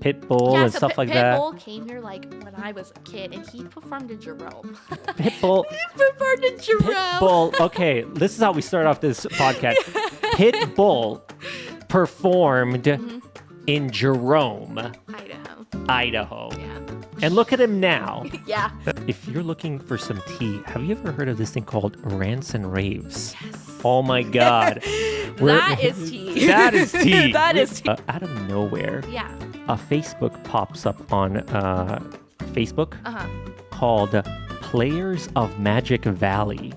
Pitbull and stuff like that. Pitbull came here like when I was a kid, and he performed in Jerome. Pitbull. He performed in Jerome. Pitbull. Okay, this is how we start off this podcast. Pitbull performed in Jerome, Idaho. Yeah. And look at him now. Yeah. If you're looking for some tea, have you ever heard of this thing called rants and raves? Yes. Oh my God. That is tea. That is tea. That is tea. Out of nowhere, Yeah. a Facebook pops up on Facebook called Players of Magic Valley.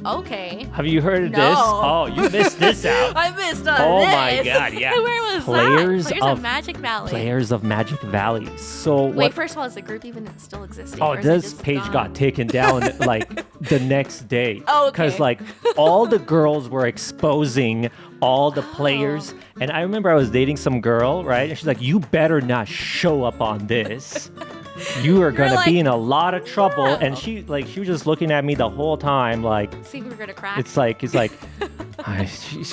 Okay. Have you heard of No. this? Oh, you missed this out. I missed on Oh this. my God, yeah. Where was Players that? Players of Magic Valley. Players of Magic Valley. So Wait, what? first of all, is the group even still existing? Oh, or is it this just page gone? got taken down like the next day. Oh, okay. Because like all the girls were exposing all the players. And I remember I was dating some girl, right? And she's like, you better not show up on this. You are going to be in a lot of trouble. No. And she was just looking at me the whole time like, See, we were going to crack. it's like,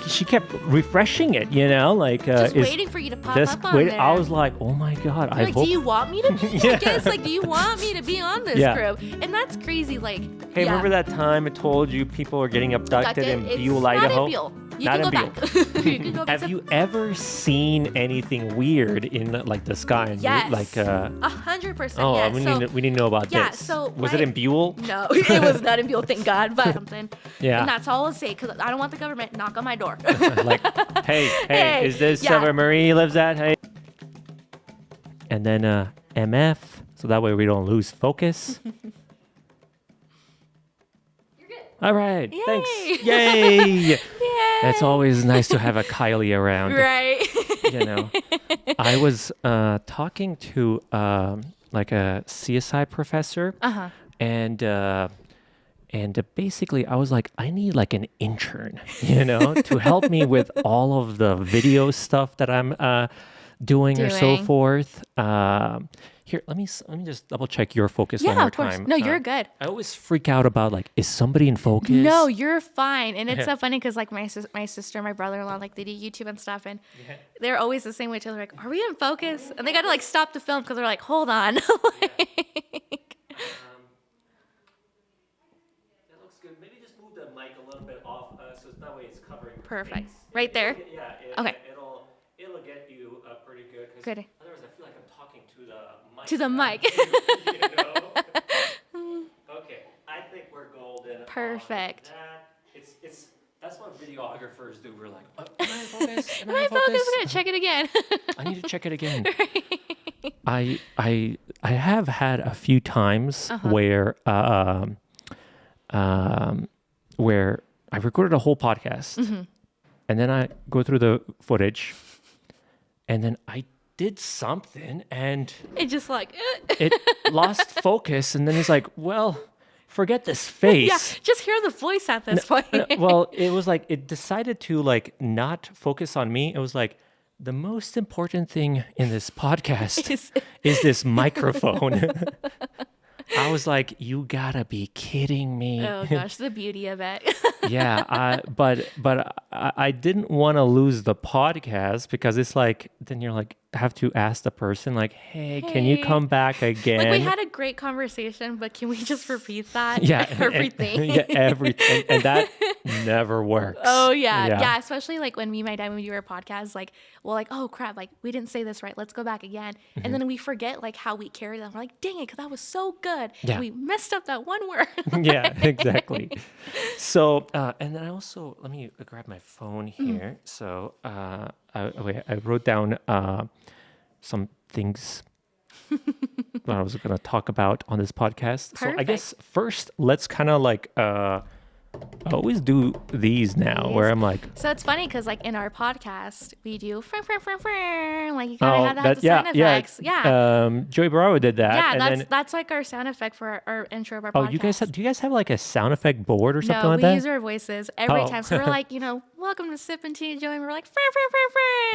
she kept refreshing it, you know? Like, just waiting for you to pop just up on wait. there. I was like, oh my God. You're like, do you want me to be? Yeah. I guess, like, do you want me to be on this Yeah. group? And that's crazy. Like, Hey, yeah. remember that time I told you people were getting abducted in It's Buell, not Idaho? in Buell. You Not can go in back. You can go back. Have you ever seen anything weird in like the sky? And Yes. Like 100%. oh, yeah. we need to know about Yeah, this. so was it my- in Buell? No, it was not in Buell, thank God, but something. Yeah. And that's all I'll say, because I don't want the government knock on my door. Like, hey, Hey, is this yeah. where Marie lives at? Hey. And then MF, so that way we don't lose focus. You're good. All right, Yay. thanks. Yay! Yay. It's always nice to have a Kylie around. Right. You know, I was talking to like a CSI professor, and basically I was like, I need like an intern, you know, to help me with all of the video stuff that I'm doing or so Doing. forth. Here, let me just double check your focus one Yeah, more of course. time. No, you're good. I always freak out about like, is somebody in focus? No, you're fine. And it's so funny because like my sister, my brother-in-law, like they do YouTube and stuff, and they're always the same way too. They're like, "Are we in focus?" And they got to like stop the film because they're like, "Hold on." That looks good. Maybe just move the mic a little bit off so that way it's covering. your Perfect. face. Right there? Yeah. Okay. It'll get you pretty good. 'Cause Good. Otherwise, I feel like I'm talking to the mic. To the mic. You know? Okay. I think we're golden. on Perfect. that. It's that's what videographers do. We're like, am I in focus? Am Am I in focus? We're gonna check it again. I need to check it again. I have had a few times where I recorded a whole podcast and then I go through the footage and then I did something and It just like. it lost focus and then it's like, well, forget this face. Yeah, just hear the voice at this point. Well, it was like it decided to like not focus on me. It was like the most important thing in this podcast is this microphone. I was like, you gotta be kidding me. Oh gosh, the beauty of it. Yeah, but I didn't want to lose the podcast because it's like then you're like have to ask the person like, hey, can you come back again? Like we had a great conversation, but can we just repeat that? Yeah, Everything. yeah, everything, and that never works. Oh yeah. Especially like when me and my dad when we do our podcast, like well, like oh crap, like we didn't say this right. Let's go back again, and then we forget like how we carried them. We're like, dang it, because that was so good. Yeah. We messed up that one word. Yeah, exactly. So, and then I also let me grab my phone here. So, I wrote down some things that I was going to talk about on this podcast. So, I guess first, let's kind of like. I always do these now where I'm like. So it's funny because like in our podcast we do like you gotta have the sound effects. Yeah. Joey Bravo did that. Yeah, and that's like our sound effect for our intro of our oh, podcast. do you guys have like a sound effect board or something no, like that? we use our voices every time. So we're like, welcome to Sip and Tea, Joey. And we're like,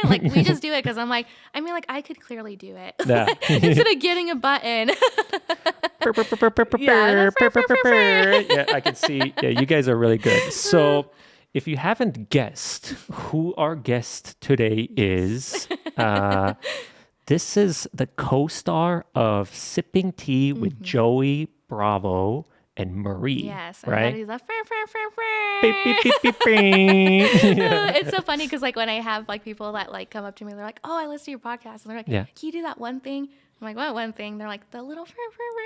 like we just do it because I'm like, I could clearly do it. Yeah. Instead of getting a button. Yeah, I can see. Yeah, you guys are really good. So, if you haven't guessed who our guest today is, this is the co-star of Sipping Tea with Joey Bravo and Marie. Yes, and right? he's like, Beep, beep, beep, beep, beep. it's so funny because like when I have like people that like come up to me, they're like, "Oh, I listen to your podcast," and they're like, Yeah. "Can you do that one thing?" I'm like, "What one thing?" They're like, "The little,"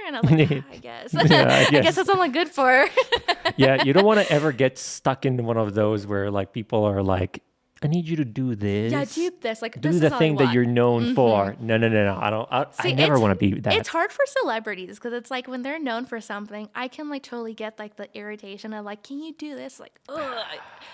and I was like, I guess. Yeah, I I guess guess. that's what I'm good for. Yeah, you don't want to ever get stuck in one of those where like people are like, I need you to do this. Yeah, do this. Like, do this the is all I thing that want. you're known for. No. I See, never it's- want to be that. It's hard for celebrities because it's like when they're known for something, I can like totally get like the irritation of like, can you do this? Like, ugh,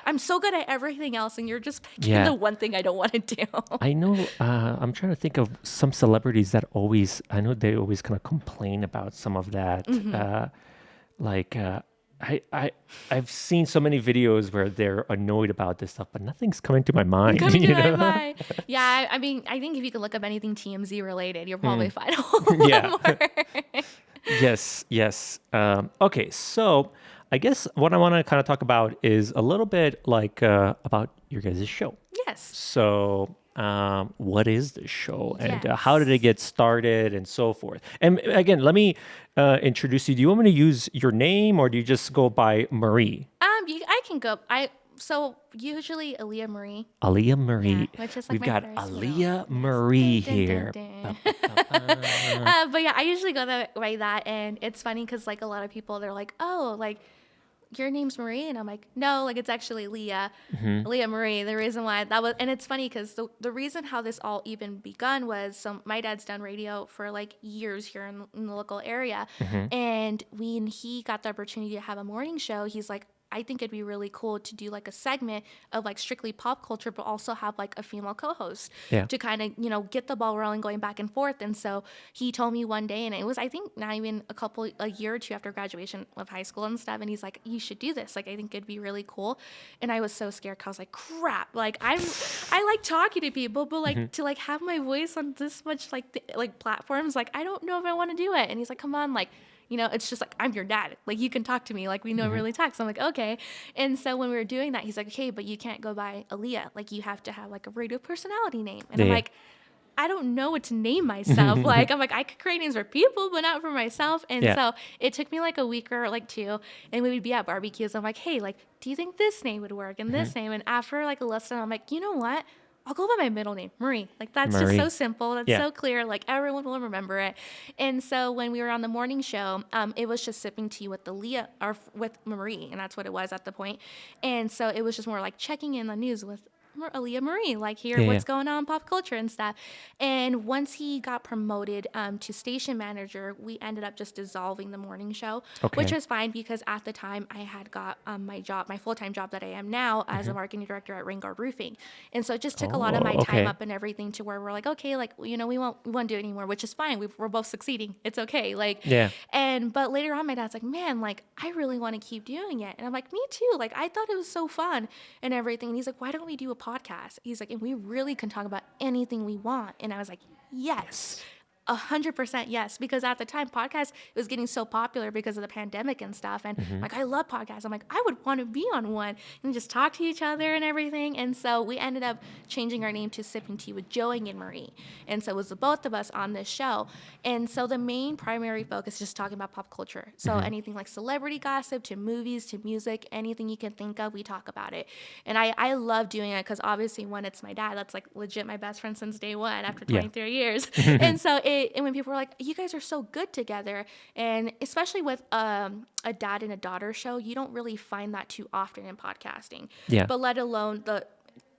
I'm so good at everything else, and you're just picking Yeah. the one thing I don't want to do. I know. I'm trying to think of some celebrities that always. I know they always kind of complain about some of that. I've seen so many videos where they're annoyed about this stuff, but nothing's coming to my mind. Coming to you my know? mind. Yeah, I mean, I think if you can look up anything TMZ related, you'll probably find a Yeah. lot more. Yes. Okay, so I guess what I want to kind of talk about is a little bit like about your guys' show. Yes. So, what is the show, and Yes. how did it get started, and so forth? And again, let me introduce you. Do you want me to use your name, or do you just go by Marie? I can go. So usually Aaliyah Marie. Aaliyah Marie. Yeah, which is like We've my got first Aaliyah name. Marie Dun, dun, here. dun, but yeah, I usually go by that, and it's funny because like a lot of people, they're like, "Oh, like your name's Marie," and I'm like, "No, like it's actually Leah, Leah Marie." The reason why that was, and it's funny because the reason how this all even begun was, so my dad's done radio for like years here in the local area, and when he got the opportunity to have a morning show, he's like, I think it'd be really cool to do like a segment of like strictly pop culture, but also have like a female co-host Yeah. to kind of, you know, get the ball rolling, going back and forth. And so he told me one day, and it was, I think not even a year or two after graduation of high school and stuff. And he's like, you should do this. Like, I think it'd be really cool. And I was so scared. 'Cause I was like, crap. Like I like talking to people, but like to like have my voice on this much like platforms, like, I don't know if I want to do it. And he's like, come on, like, you know, it's just like, I'm your dad. Like, you can talk to me. Like, we know really talk. So I'm like, okay. And so when we were doing that, he's like, okay, but you can't go by Aaliyah. Like, you have to have like a radio personality name. And I'm Yeah. like, I don't know what to name myself. Like, I'm like, I could create names for people, but not for myself. And Yeah. so it took me like a week or like two, and we would be at barbecues. I'm like, hey, like, do you think this name would work and this name? And after like a lesson, I'm like, you know what? I'll go by my middle name, Marie. Like, that's Marie. just so simple. That's Yeah. so clear. Like, everyone will remember it. And so when we were on the morning show, it was just sipping tea with with Marie, and that's what it was at the point. And so it was just more like checking in the news with Aaliyah Marie, like hear what's going on in pop culture and stuff. And once he got promoted to station manager, we ended up just dissolving the morning show, Okay. which was fine because at the time I had got my full-time job that I am now as a marketing director at Raingard Roofing. And so it just took a lot of my Oh, time okay. up and everything to where we're like, okay, like, you know, we won't do it anymore, which is fine. We're both succeeding. It's okay. Like, Yeah. but later on, my dad's like, man, like, I really want to keep doing it. And I'm like, me too. Like, I thought it was so fun and everything. And he's like, why don't we do a podcast? He's like, and we really can talk about anything we want. And I was like, yes. 100% yes, because at the time podcast was getting so popular because of the pandemic and stuff, and like, I love podcasts. I'm like, I would want to be on one and just talk to each other and everything. And so we ended up changing our name to Sipping Tea with Joey and Marie, and so it was the both of us on this show. And so the main primary focus is just talking about pop culture, so anything like celebrity gossip to movies to music, anything you can think of, we talk about it. And I love doing it because obviously, one, it's my dad, that's like legit my best friend since day one after 23 years. And so and when people were like, you guys are so good together, and especially with a dad and a daughter show, you don't really find that too often in podcasting. Yeah. But let alone the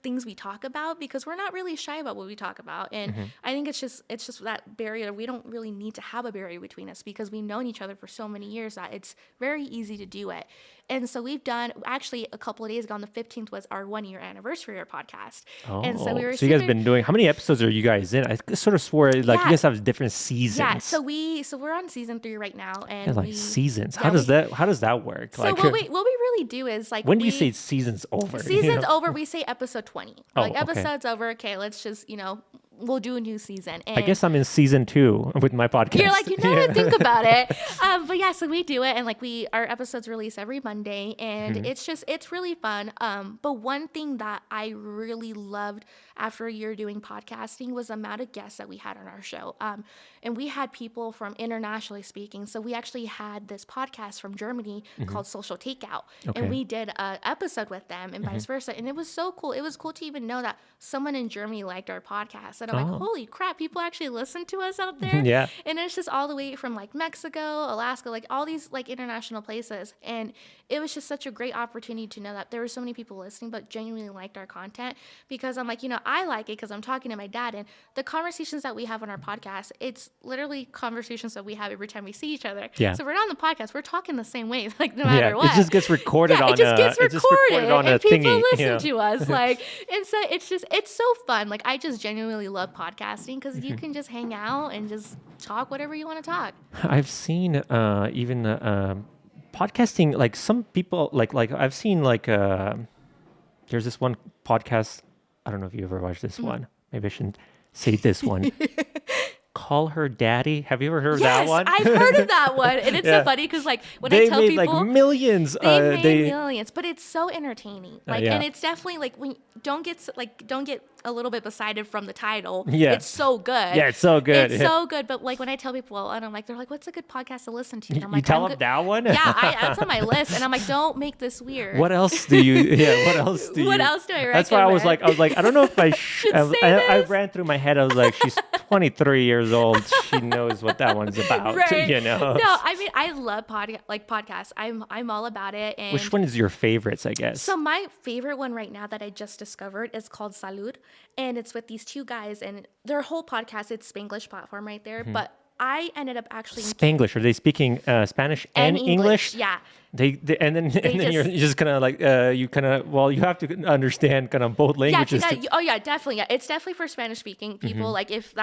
things we talk about, because we're not really shy about what we talk about. And I think it's just that barrier. We don't really need to have a barrier between us because we've known each other for so many years that it's very easy to do it. And so we've done, actually a couple of days ago on the 15th was our 1 year anniversary of our podcast. And so we were So you guys been doing, how many episodes are you guys in? I sort of swore like you guys have different seasons. Yeah, so we're on season 3 right now, and Yeah, like seasons. yeah, How does that work? So Like, what we really do is like, when do you say season's over? season's over, we say episode 20. Oh, Like, okay. episode's over. Okay, let's just, we'll do a new season. And I guess I'm in season 2 with my podcast. you're like, you know what? Think about it. But yeah, so we do it, and like our episodes release every Monday, and it's really fun. But one thing that I really loved after a year doing podcasting was the amount of guests that we had on our show. And we had people from internationally speaking. So we actually had this podcast from Germany called Social Takeout, and we did an episode with them, and vice versa. And it was so cool. It was cool to even know that someone in Germany liked our podcast. And I'm like, holy crap, people actually listen to us out there. Yeah. And it's just all the way from like Mexico, Alaska, like all these like international places. And it was just such a great opportunity to know that there were so many people listening, but genuinely liked our content, because I'm like, I like it because I'm talking to my dad, and the conversations that we have on our podcast, it's literally conversations that we have every time we see each other. Yeah. So we're not on the podcast, we're talking the same way, like no matter what. It just gets recorded on it just gets recorded on a and people thingy, listen to us. Like, and so it's so fun. Like, I just genuinely love podcasting because you can just hang out and just talk whatever you want to talk. I've seen even podcasting, like some people like I've seen like there's this one podcast. I don't know if you ever watched this one. Maybe I shouldn't say this one. Call Her Daddy. Have you ever heard of that one? I've heard of that one, and it's so funny because like when I tell made people like millions. they made millions, but it's so entertaining. Like, yeah. and it's definitely like when don't get a little bit beside from the title. Yeah. It's so good. Yeah, it's so good. It's so good. But like when I tell people, and I'm like, they're like, "What's a good podcast to listen to?" And I'm like, you tell them that one? Yeah, that's on my list, and I'm like, don't make this weird. What else do you? Yeah, what else do you? What else do I recommend? That's why I was like, I don't know if I should. I ran through my head. I was like, she's 23 years old. She knows what that one's about. Right. You know. No, I mean, I love podcasts. I'm all about it. And which one is your favorites? I guess. So my favorite one right now that I just discovered is called Salud, and it's with these two guys, and their whole podcast, it's Spanglish platform right there. But I ended up actually Spanglish. Are they speaking Spanish and English? Yeah. They and then you're just kind of like you have to understand kind of both languages. Yeah, definitely. Yeah, it's definitely for Spanish speaking people. Like if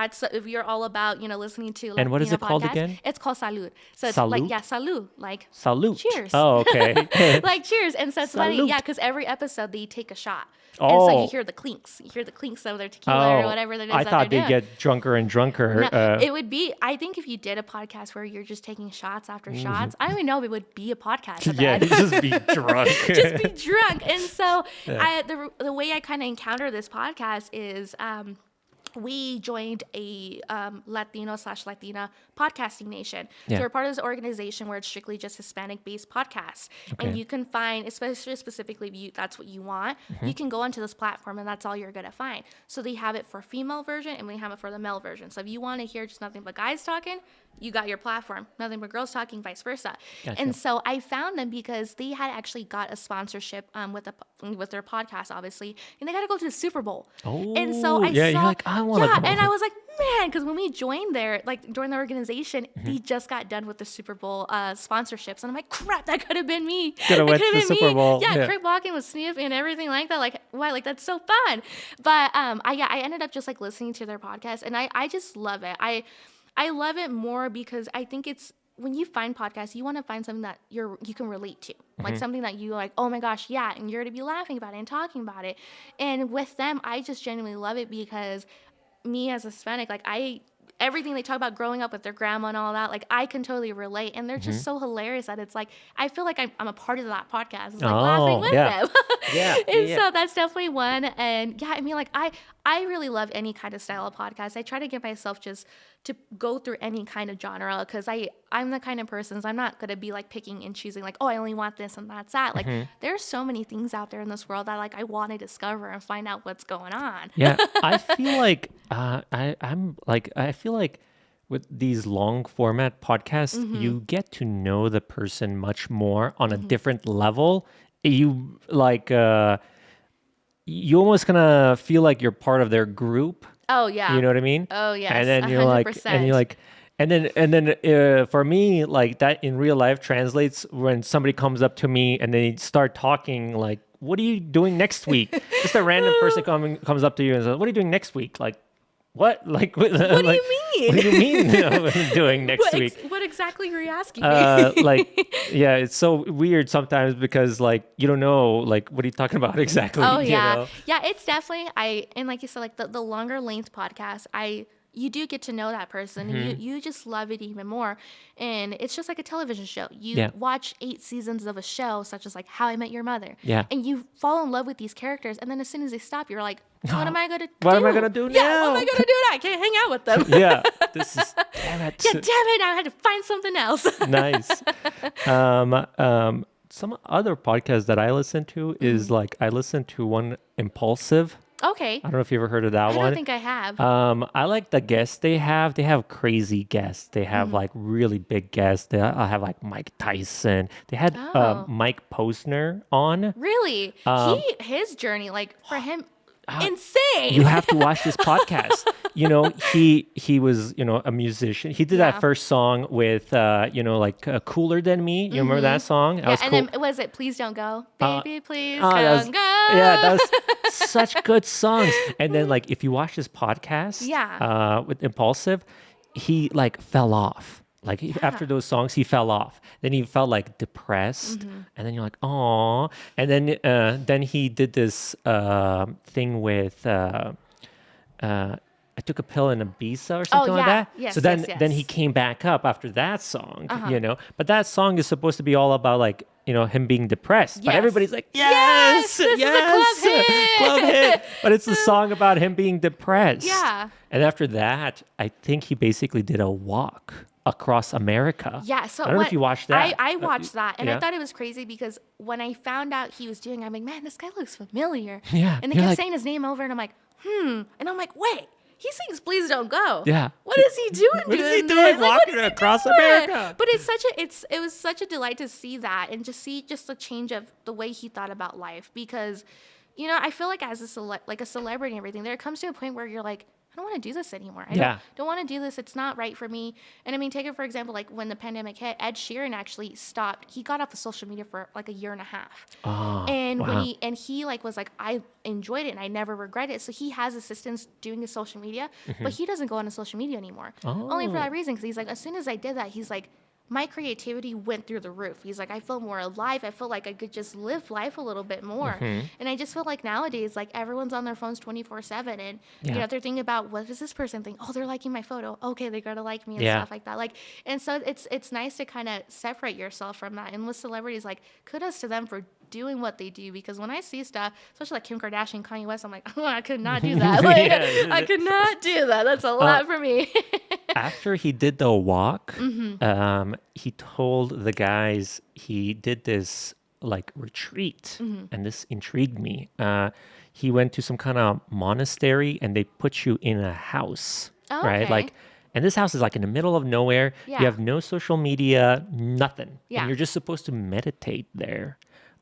you're all about listening to and what is it called again? It's called Salud. So it's salud? like salud, like salute. Cheers. Oh, okay. Like cheers. And so it's funny, Salute. yeah, because every episode they take a shot. And so you hear the clinks. You hear the clinks of their tequila or whatever that is. I thought they'd get drunker and drunker. No, it would be. I think if you did a podcast where you're just taking shots after shots, I don't even know if it would be a podcast. Yeah, just be drunk. Just be drunk. And so the way I kind of encounter this podcast is we joined a Latino/Latina podcasting nation. Yeah. So we're part of this organization where it's strictly just Hispanic-based podcasts. Okay. And you can find, especially specifically if that's what you want, you can go onto this platform and that's all you're going to find. So they have it for female version and we have it for the male version. So if you want to hear just nothing but guys talking, you got your platform. Nothing but girls talking, vice versa. Gotcha. And so I found them because they had actually got a sponsorship with their podcast, obviously, and they got to go to the Super Bowl. Oh, and so I yeah, saw, you're like, I want to. yeah, and I was like, man, because when we joined there, like during the organization, they just got done with the Super Bowl sponsorships, and I'm like, crap, that could have been me. Could have went to the Super Bowl. Yeah, Craig walking with Snoop and everything like that. Like, wow, like that's so fun. But I ended up just like listening to their podcast, and I just love it. I love it more because I think it's when you find podcasts, you want to find something that you can relate to, like something that you like, oh my gosh, yeah, and you're to be laughing about it and talking about it. And with them, I just genuinely love it because me as a Hispanic, like everything they talk about growing up with their grandma and all that, like I can totally relate. And they're just so hilarious that it's like, I feel like I'm a part of that podcast. It's like laughing with them. Yeah. And so that's definitely one. And yeah, I mean, like I really love any kind of style of podcast. I try to get myself just to go through any kind of genre because I'm the kind of person, I'm not going to be like picking and choosing like, oh, I only want this and that's that. Like there's so many things out there in this world that like I want to discover and find out what's going on. Yeah, I feel like I feel like with these long format podcasts, you get to know the person much more on a different level. You like you almost kind of feel like you're part of their group. Oh yeah. You know what I mean? Oh yes. And then 100%. you're like, and then for me, like that in real life translates when somebody comes up to me and they start talking like, "What are you doing next week?" Just a random person comes up to you and says, "What are you doing next week?" Like, what? Like, what, What do you mean? What do you mean? What I'm doing next week? What exactly were you asking me? Like, yeah, it's so weird sometimes because like you don't know like what are you talking about exactly. Oh you yeah, know? yeah. It's definitely and like you said, like the longer length podcast, you do get to know that person. Mm-hmm. You just love it even more, and it's just like a television show. You Yeah. watch 8 seasons of a show, such as like How I Met Your Mother, Yeah. and you fall in love with these characters, and then as soon as they stop, you're like, what am I gonna do? What am I gonna do Yeah, now? what am I gonna do now? I can't hang out with them. Yeah, this is damn it. Yeah, damn it! I had to find something else. Nice. Some other podcasts that I listen to is like I listen to one Impulsive. Okay. I don't know if you ever heard of that I one. don't think I have. I like the guests they have. They have crazy guests. They have like really big guests. I have like Mike Tyson. They had Oh. Mike Posner on. Really? His journey, like for him, insane. You have to watch this podcast. You know, he was, you know, a musician. He did Yeah. that first song with, you know, like Cooler Than Me. You remember that song? That Yeah, was and cool. then was it Please Don't Go? Baby, please Oh, that was- don't go. Yeah, that was such good songs. And then like if you watch this podcast, Yeah. with Impulsive, he like fell off. Like after those songs, he fell off. Then he felt like depressed, and then you're like, "Oh!" And then he did this thing with I took a pill in Ibiza or something like yeah. that. Yes, so then yes, yes. then he came back up after that song, you know. But that song is supposed to be all about like you know him being depressed. But Yes. everybody's like, "Yes, This is a club hit." club hit." But it's a song about him being depressed. Yeah. And after that, I think he basically did a walk across America. Yeah, so I don't know if you watched that. I watched that, and yeah. I thought it was crazy because when I found out he was doing it, I'm like, man, this guy looks familiar. Yeah, And they you're kept like- saying his name over, and I'm like, and I'm like, wait, he sings "Please Don't Go." Yeah. What is he doing? What is he doing doing this? Like, what walking is he across doing? America? But it was such a delight to see that and just see just the change of the way he thought about life because, you know, I feel like as a celebrity and everything, there comes to a point where you're like, I don't want to do this anymore. I don't want to do this. It's not right for me. And I mean, take it for example, like when the pandemic hit, Ed Sheeran actually stopped. He got off of social media for like a year and a half. Oh, And wow. when he like was like, I enjoyed it and I never regret it. So he has assistants doing his social media, but he doesn't go on his social media anymore. Only for that reason, because he's like, as soon as I did that, he's like, my creativity went through the roof. He's like, I feel more alive. I feel like I could just live life a little bit more. And I just feel like nowadays, like everyone's on their phones 24/7, and you know they're thinking about what does this person think? Oh, they're liking my photo. Okay, they gotta like me and stuff like that. Like, and so it's nice to kind of separate yourself from that. And with celebrities, like kudos to them for doing what they do because when I see stuff, especially like Kim Kardashian, Kanye West, I'm like, oh, I could not do that. Like, Yeah. I could not do that. That's a lot for me. After he did the walk, he told the guys he did this like retreat, and this intrigued me. He went to some kind of monastery, and they put you in a house, Oh, right? okay. Like, and this house is like in the middle of nowhere. Yeah. You have no social media, nothing, Yeah. and you're just supposed to meditate there.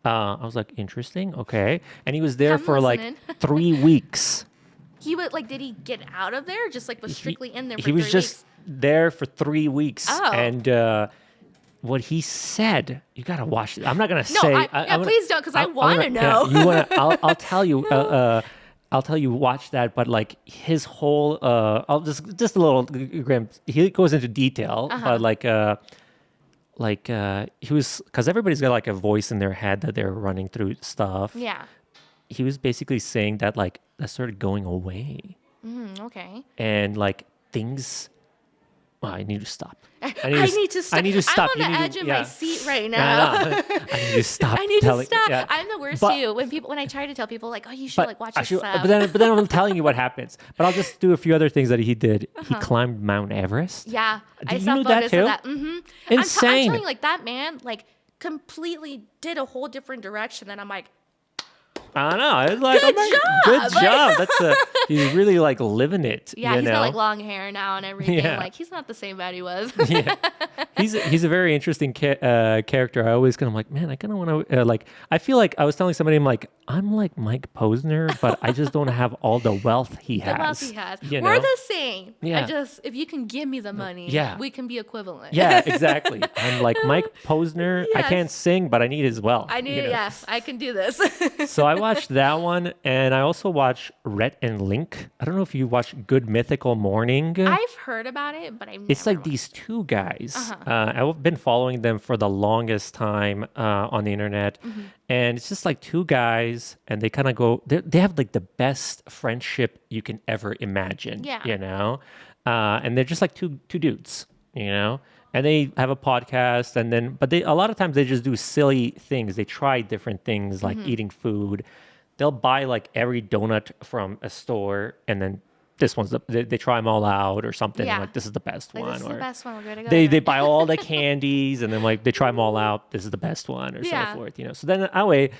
I was like, interesting, okay. And he was there I'm for listening. like 3 weeks. He would like, did he get out of there? Or just like was strictly in there. For He was 3 just there for 3 weeks. Oh. And what he said, you gotta watch it. I'm not gonna No, say. yeah, I'm gonna- please don't, because I I'm want to gonna- know. yeah, you wanna? I'll tell you. I'll tell you. Watch that. But like his whole, I'll just a little glimpse. He goes into detail, Uh-huh. but he was because everybody's got like a voice in their head that they're running through stuff. Yeah. He was basically saying that like that started going away. Okay. And like things. Well, I need to stop. I need to stop. I need to stop. I'm on the edge of my seat right No, now. no. I need to stop. I need to stop. yeah. I'm the worst But- too. When I try to tell people like, oh, you should like watch this stuff. But then I'm telling you what happens. But I'll just do a few other things that he did. He climbed Mount Everest. Yeah, I You saw knew that photos too? of that. Mm-hmm. I'm Insane. telling you, like that man, like completely did a whole different direction. And I'm like, I don't know. It's like, Good good job. job. He's really like living it. yeah, you he's know? got like long hair now and everything. Yeah. Like he's not the same that he was. Yeah. He's a very interesting character. I always kind of like, man, I kind of want to like. I feel like I was telling somebody, I'm like Mike Posner, but I just don't have all the wealth he has. The wealth he has. you We're know? the same. Yeah. I just if you can give me the money, Yeah. we can be equivalent. Yeah, exactly. I'm like Mike Posner. I Yes. can't sing, but I need his wealth. I knew. you know? Yes, I can do this. So I watched that one, and I also watched Rhett and Link. I don't know if you watch Good Mythical Morning. I've heard about it, but I've never It's like watched these two guys. Uh-huh. I've been following them for the longest time on the internet. And it's just like two guys, and they kind of go, they have like the best friendship you can ever imagine, Yeah. you know? And they're just like two dudes, you know? And they have a podcast, and then, but a lot of times they just do silly things. They try different things like eating food. They'll buy like every donut from a store, and then this one's they try them all out or something. Yeah. Like, this is the best Like, one. this is Or the best one. We're going to go. they buy all the candies, and then like they try them all out. This is the best one, or Yeah. so forth. You know. So then that way,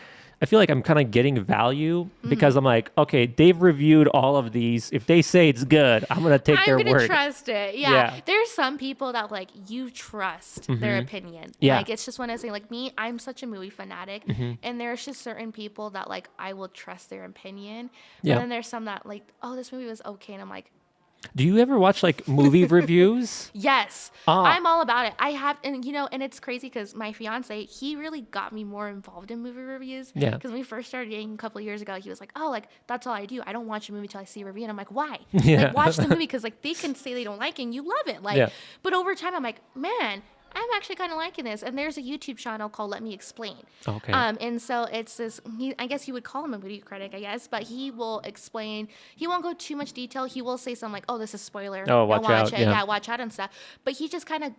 I feel like I'm kind of getting value because I'm like, okay, they've reviewed all of these. If they say it's good, I'm gonna take their I'm gonna word. trust it. Yeah. Yeah. There's some people that like you trust their opinion. Yeah. Like it's just one of those things. Like me, I'm such a movie fanatic, and there's just certain people that like I will trust their opinion. But Yeah. then there's some that like, oh, this movie was okay, and I'm like, Do you ever watch like movie reviews? yes, Ah. I'm all about it. I have, and and it's crazy because my fiance, he really got me more involved in movie reviews. Yeah. Because when we first started dating a couple of years ago, he was like, oh, like that's all I do. I don't watch a movie till I see a review. And I'm like, why? Yeah. Like watch the movie because like they can say they don't like it and you love it. Like, Yeah. but over time, I'm like, man, I'm actually kind of liking this. And there's a YouTube channel called Let Me Explain. Okay. And so it's this, I guess you would call him a movie critic, I guess, but he will explain, he won't go too much detail. He will say something like, oh, this is spoiler. Oh, Don't watch out, it. yeah. Yeah, watch out and stuff. But he just kind of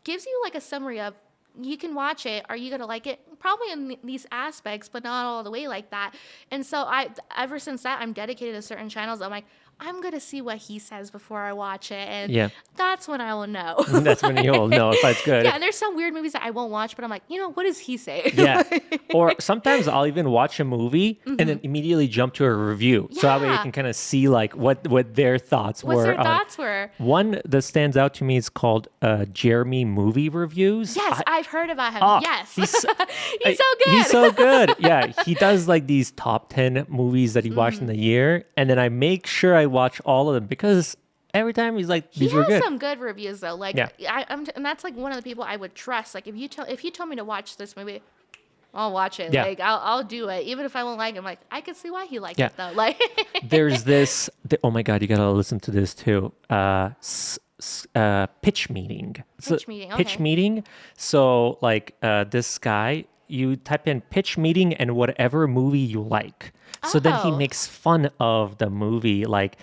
gives you like a summary of, you can watch it. Are you going to like it? Probably in these aspects, but not all the way like that. And so ever since that, I'm dedicated to certain channels. I'm like, I'm going to see what he says before I watch it. And Yeah. that's when I will know. That's when you'll know if it's good. Yeah, and there's some weird movies that I won't watch, but I'm like, what does he say? Yeah. Or sometimes I'll even watch a movie and then immediately jump to a review. So that way you Yeah. can kind of see like what their thoughts What's were. their on- thoughts were? One that stands out to me is called Jeremy Movie Reviews. Yes, I've heard about him. Oh, Yes. he's He's so good. He's so good. Yeah, he does like these top 10 movies that he watched in the year, and then I make sure I watch all of them because every time he's like, He these were has good. some good reviews though. Like Yeah. and that's like one of the people I would trust. Like if you told me to watch this movie, I'll watch it. Yeah. Like I'll do it, even if I won't like it. I'm like, I can see why he liked Yeah. it though. Like There's this. Oh my god, you gotta listen to this too. Pitch meeting. Pitch meeting, Pitch okay. meeting. So like this guy, you type in pitch meeting and whatever movie you like. So then he Oh. makes fun of the movie, like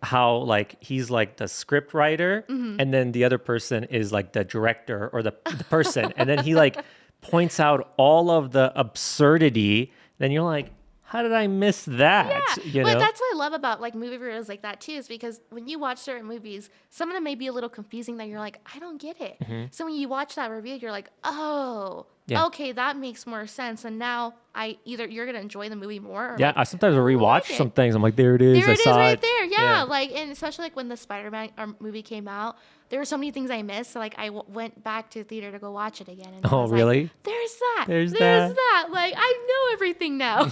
how like he's like the script writer, Mm-hmm. and then the other person is like the director or the person, and then he like points out all of the absurdity. Then you're like, how did I miss that? Yeah, You but know? that's what I love about like movie reviews like that too, is because when you watch certain movies, some of them may be a little confusing that you're like, I don't get it. So when you watch that review, you're like, oh, Yeah. okay, that makes more sense. And now you're gonna enjoy the movie more. Or Yeah, like, I sometimes rewatch like it. some things. I'm like, there it is. there I it is saw right it. there. Yeah, like, and especially like when the Spider-Man movie came out, there were so many things I missed. So like I went back to the theater to go watch it again. And I Oh, was like, really? there's that. There's that. Like I know everything now.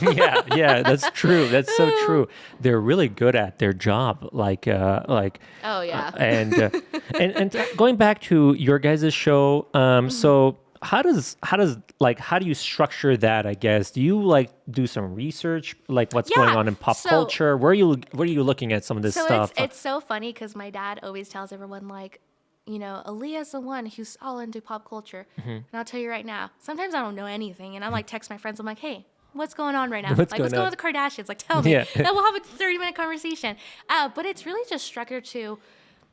yeah, that's true. That's so true. They're really good at their job. Like, Oh yeah. and going back to your guys' show, so how do you structure that? I guess do you like do some research, like what's going Yeah, on in pop so- culture? Where are you looking at some of this So stuff? it's so funny because my dad always tells everyone like, Aaliyah's the one who's all into pop culture. Mm-hmm. And I'll tell you right now, sometimes I don't know anything, and I'm like text my friends. I'm like, hey, what's going on right now? What's Like, going what's going on on? with the Kardashians? Like, tell me. Yeah. Then we'll have a 30-minute conversation. But it's really just structured to.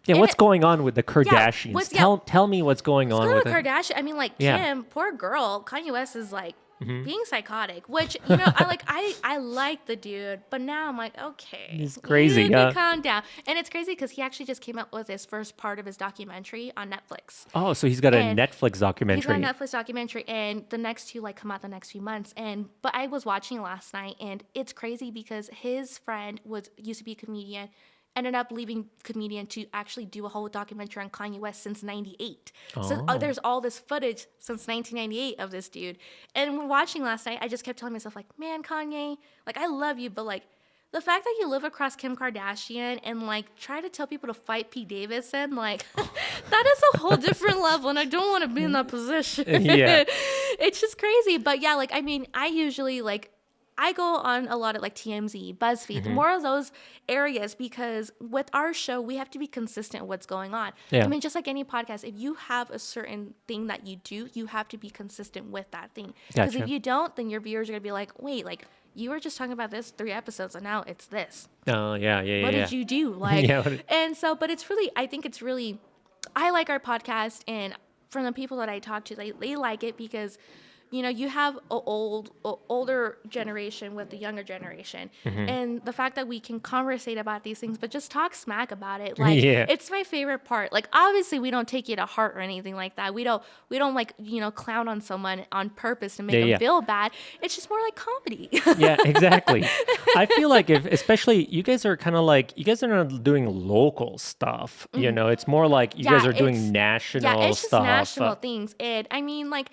Yeah, and what's it- going on with the Kardashians? Tell me what's going on Girl with with it. Kardashian. I mean, like Yeah. Kim, poor girl. Kanye West is like Mm-hmm. being psychotic, which I like the dude, but now I'm like, okay, He's crazy, You need yeah. to calm down. And it's crazy because he actually just came out with his first part of his documentary on Netflix. Oh, so he's got a And Netflix He's documentary. got a Netflix documentary, and the next two come out the next few months. But I was watching last night, and it's crazy because his friend used to be a comedian, ended up leaving comedian to actually do a whole documentary on Kanye West since '98. So Oh. there's all this footage since 1998 of this dude. And when watching last night, I just kept telling myself like, man, Kanye, like I love you, but like the fact that you live across Kim Kardashian and like try to tell people to fight Pete Davidson, like that is a whole different level, and I don't want to be in that position. Yeah. It's just crazy. But yeah, like I mean, I usually like I go on a lot of like TMZ, BuzzFeed, Mm-hmm. more of those areas, because with our show, we have to be consistent with what's going on. Yeah. I mean, just like any podcast, if you have a certain thing that you do, you have to be consistent with that thing. Because Gotcha. if you don't, then your viewers are going to be like, wait, like you were just talking about this 3 episodes and now it's this. Oh, yeah. What did you do? Like, Yeah. and so, but it's really, I think it's really, I like our podcast, and from the people that I talk to, they like it because, you know, you have a older generation with the younger generation, and the fact that we can conversate about these things, but just talk smack about it, like, Yeah. it's my favorite part. Like, obviously, we don't take it to heart or anything like that. We don't like, you know, clown on someone on purpose to make them Yeah. feel bad. It's just more like comedy. Yeah, exactly. I feel like if, especially you guys are kind of like, you guys are not doing local stuff, you know, it's more like you guys are doing national Yeah, it's just stuff. national things. And I mean, like,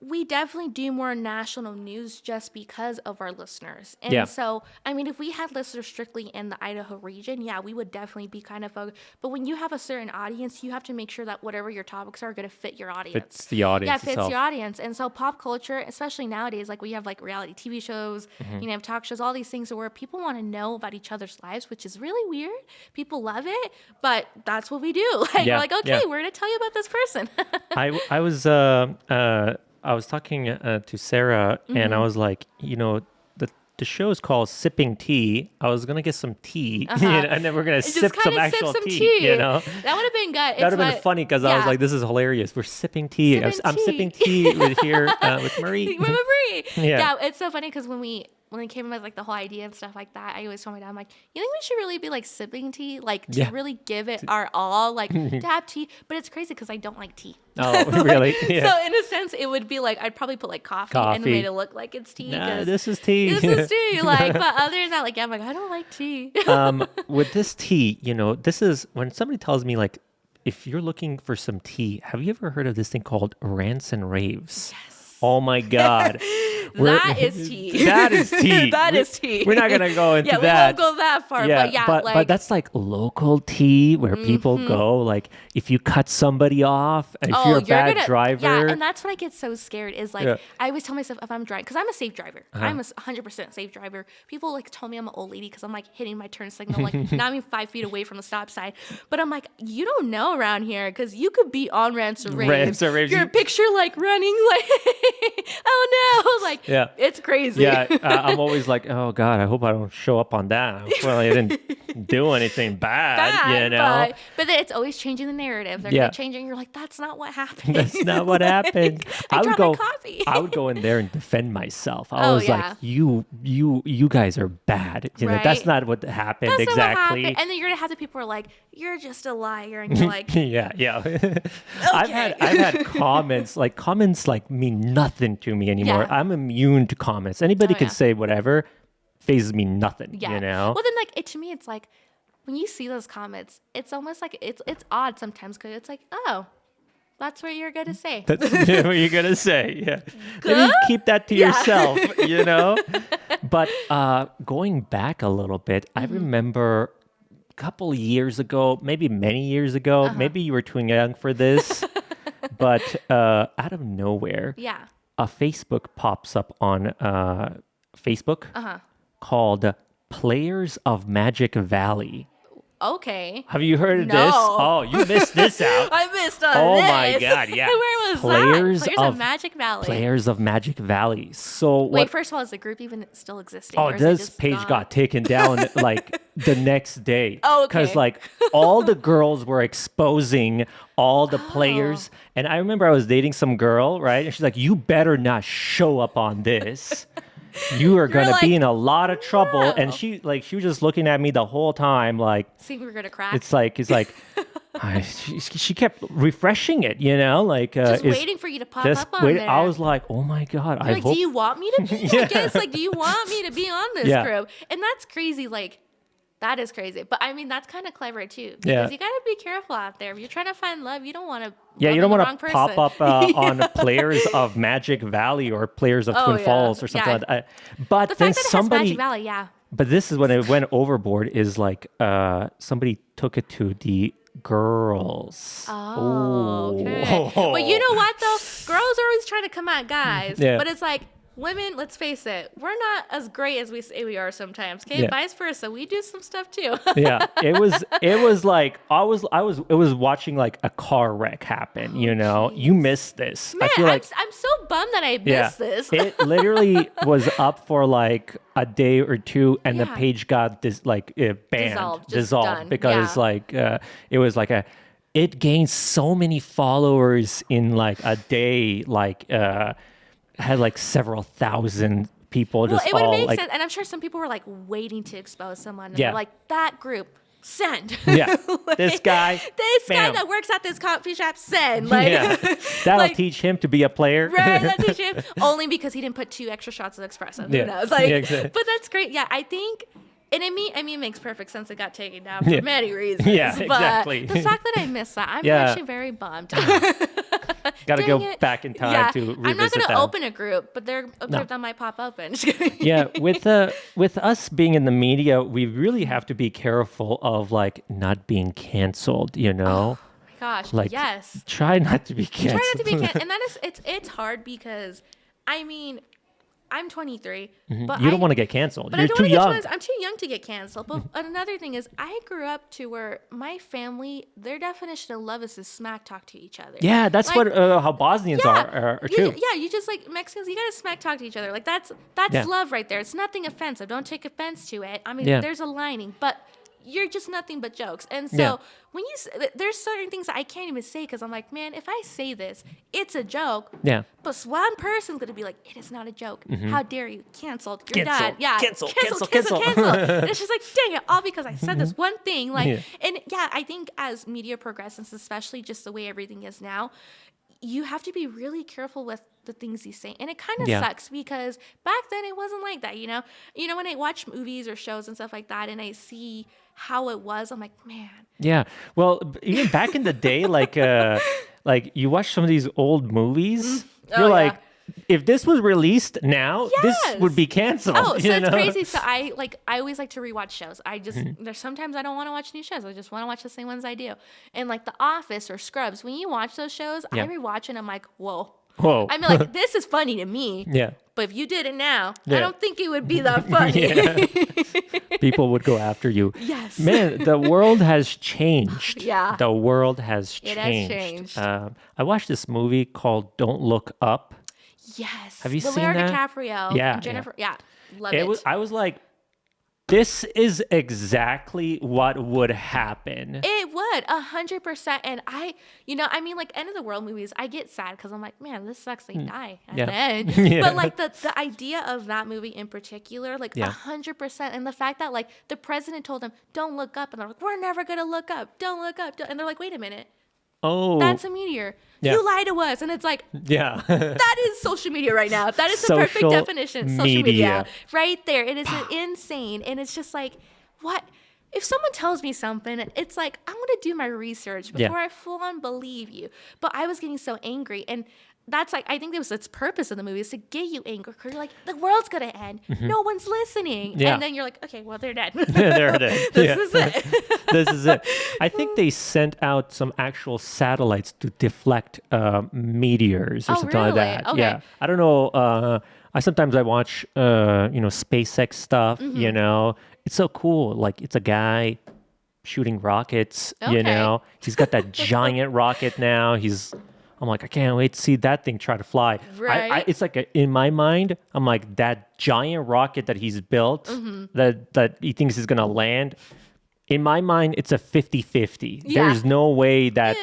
we definitely do more national news just because of our listeners. And Yeah. so, I mean, if we had listeners strictly in the Idaho region, yeah, we would definitely be kind of focused. But when you have a certain audience, you have to make sure that whatever your topics are going to fit your audience. Fits the audience Yeah, it fits itself. your audience. And so pop culture, especially nowadays, like we have like reality TV shows, you know, have talk shows, all these things where people want to know about each other's lives, which is really weird. People love it, but that's what we do. Like, Yeah, we're like, okay, yeah. we're going to tell you about this person. I was talking to Sarah, and I was like, you know, the show is called Sipping Tea. I was gonna get some tea, you know, and then we're gonna Just sip some kinda actual some tea, you know. That would have been good. That would have been funny because I was like, this is hilarious. We're sipping tea. Sipping I'm tea. sipping tea with with Marie. With Marie. Yeah. Yeah, it's so funny because when it came up with like the whole idea and stuff like that, I always told my dad, I'm like, you think we should really be like sipping tea, like to Yeah. really give it our all, like to have tea. But it's crazy because I don't like tea. Oh, really? Yeah. So in a sense, it would be like I'd probably put like coffee. And Coffee. made it look like it's tea. Nah, 'cause this is tea. This is tea. Like, but other than that, like, yeah, I'm like, I don't like tea. With this tea, you know, this is when somebody tells me like, if you're looking for some tea, have you ever heard of this thing called rants and raves? Yes. Oh my God. That is tea. That is tea. That is tea. We're not gonna go into yeah, that. we won't go that far. Yeah, but yeah, but like, that's like local tea where people go. Like if you cut somebody off, and if you're a bad driver, Yeah, and that's what I get so scared is like, Yeah. I always tell myself if I'm driving, because I'm a safe driver. I'm a 100% safe driver. People like tell me I'm an old lady because I'm like hitting my turn signal, like not even 5 feet away from the stop sign. But I'm like, you don't know around here because you could be on rants or raves. Rants or raves. Your picture like running like, oh no, like, Yeah. it's crazy. yeah, I'm always like, oh God, I hope I don't show up on that. Well, I didn't do anything bad, you know. But then it's always changing the narrative. They're Yeah. changing. You're like, that's not what happened. That's not what happened. I would dropped my go. coffee. I would go in there and defend myself. I Oh, was yeah. like, you guys are bad. You know, that's Right. not what happened That's not what exactly. happened. And then you're gonna have the people who are like, you're just a liar, and you're like, Yeah. I've had comments like mean nothing to me anymore. Yeah. I'm immune to comments. Anybody Oh, can yeah. say whatever, phases me nothing. yeah. You know. Well, then like to me, it's like when you see those comments, it's almost like it's odd sometimes because it's like, oh, that's what you're gonna say. That's what you're gonna say. Yeah. Maybe Good? keep that to Yeah. yourself, you know? But going back a little bit, I remember a couple of years ago, maybe many years ago, maybe you were too young for this, but out of nowhere, Yeah. a Facebook pops up on Facebook called Players of Magic Valley. Okay. Have you heard of No. this? Oh, you missed this out. I missed on Oh this. my God, yeah. Where was Players that? Players of of Magic Valley. Players of Magic Valley. So Wait, what? first of all, is the group even still existing? Oh, or is it this just page gone? got taken down like the next day. Oh, okay. Because like all the girls were exposing all the Oh. players, and I remember I was dating some girl, right? And she's like, "You better not show up on this. You are gonna like, be in a lot of trouble." "No." And she was just looking at me the whole time, like See, we're gonna crack. it's like she kept refreshing it, you know, like just is- waiting for you to pop just up on wait. there. I was like, oh my God, I Like, hope. do you want me to be? I guess, like, do you want me to be on this Yeah. group? And that's crazy. Like, that is crazy. But I mean, that's kind of clever too. Because Yeah. you gotta be careful out there. If you're trying to find love, you don't want to. Yeah, you don't want to pop up on Players of Magic Valley or Players of Twin yeah. Falls or something Yeah. like that. But The then fact that it has somebody, Magic Valley, yeah. but this is when it went overboard. Is like somebody took it to the girls. Oh, okay. But you know what though? Girls are always trying to come at guys. Yeah. But it's like women, let's face it, we're not as great as we say we are sometimes. Okay, Yeah. vice versa. We do some stuff too. Yeah, it was like it was watching like a car wreck happen. You know, you missed this. Man, I feel like I'm so bummed that I yeah, missed this. it literally was up for like a day or two, and the Yeah. page got banned, Dissolved, just done. because Yeah. like it was like it gained so many followers in like a day, had like several thousand people Well, just it would all make like sense, and I'm sure some people were like waiting to expose someone. And Yeah. they're like, that group, send. yeah, this guy, This guy bam. that works at this coffee shop, send. Like, Yeah, that'll like, teach him to be a player. Right, that teach him. Only because he didn't put 2 extra shots of espresso. Yeah. Who knows? Like, Yeah, exactly. but that's great. Yeah, I think, and I mean, it makes perfect sense. It got taken down for Yeah. many reasons. Yeah, but exactly. the fact that I missed that, I'm Yeah. actually very bummed. Got to Dang go it. back in time Yeah, to revisit I'm not going that. to open a group, but they're a group that might pop open. Just kidding. Yeah, with us being in the media, we really have to be careful of like not being canceled. You know, Gosh, like yes. try not to be canceled. Try not to be and that is it's hard because I mean I'm 23, but You don't want to get canceled. But You're I don't too wanna get young. canceled. I'm too young to get canceled. But another thing is, I grew up to where my family, their definition of love is to smack talk to each other. Yeah, that's Like, what how Bosnians are too. You just like Mexicans, you gotta smack talk to each other. Like that's Yeah. love right there. It's nothing offensive. Don't take offense to it. I mean, Yeah. there's a lining, but you're just nothing but jokes. And so Yeah. when there's certain things that I can't even say because I'm like, man, if I say this, it's a joke. Yeah. But one person's gonna be like, it is not a joke. How dare you? Canceled. You're Cancel, done. Yeah. cancel. And it's just like, dang it, all because I said this one thing. Like, Yeah. and yeah, I think as media progresses, especially just the way everything is now, you have to be really careful with the things you say. And it kind of Yeah. sucks because back then it wasn't like that, you know? When I watch movies or shows and stuff like that and I see how it was, I'm like, man. Yeah. Well, even back in the day, like you watch some of these old movies, Oh, you're yeah. like, if this was released now, this Yes. would be canceled. Oh, so you it's know? crazy. So I always like to rewatch shows. I just Mm-hmm. there's sometimes I don't want to watch new shows. I just want to watch the same ones I do. And like The Office or Scrubs, when you watch those shows, Yeah. I rewatch and I'm like, whoa. Whoa. I mean, like this is funny to me. Yeah. But if you did it now, Yeah. I don't think it would be that funny. People would go after you. Yes. Man, the world has changed. Yeah. The world has It has changed. changed. I watched this movie called Don't Look Up. Yes. Have you With seen Leonardo that? DiCaprio. Yeah, And Jennifer. Yeah. Love it. I was like, this is exactly what would happen. It would 100%. And I mean, like end of the world movies, I get sad because I'm like, man, this sucks. They die at Yeah. the end. Yeah. But like the idea of that movie in particular, like Yeah. 100%. And the fact that like the president told them, don't look up. And they're like, we're never going to look up. Don't look up. And they're like, wait a minute. Oh, That's a meteor. Yeah. You lied to us. And it's like, yeah. that is social media right now. That is the perfect Social definition. Social media. media. Right there. It is insane. And it's just like, what? If someone tells me something, it's like, I'm going to do my research Yeah. before I full on believe you. But I was getting so angry. And that's like, I think that was its purpose of the movie is to get you angry. Because you're like, the world's going to end. No one's listening. Mm-hmm. Yeah. And then you're like, okay, well, they're dead. There it is. This Yeah. is it. This is it. I think they sent out some actual satellites to deflect meteors or Oh, something like really? that. Okay. Yeah, I don't know. I sometimes I watch SpaceX stuff. Mm-hmm. You know, it's so cool. Like it's a guy shooting rockets. You Okay. know, he's got that giant rocket now. I'm like, I can't wait to see that thing try to fly. Right. It's like in my mind, I'm like that giant rocket that he's built Mm-hmm. that he thinks is gonna land. In my mind, it's a 50-50. Yeah. There's no way that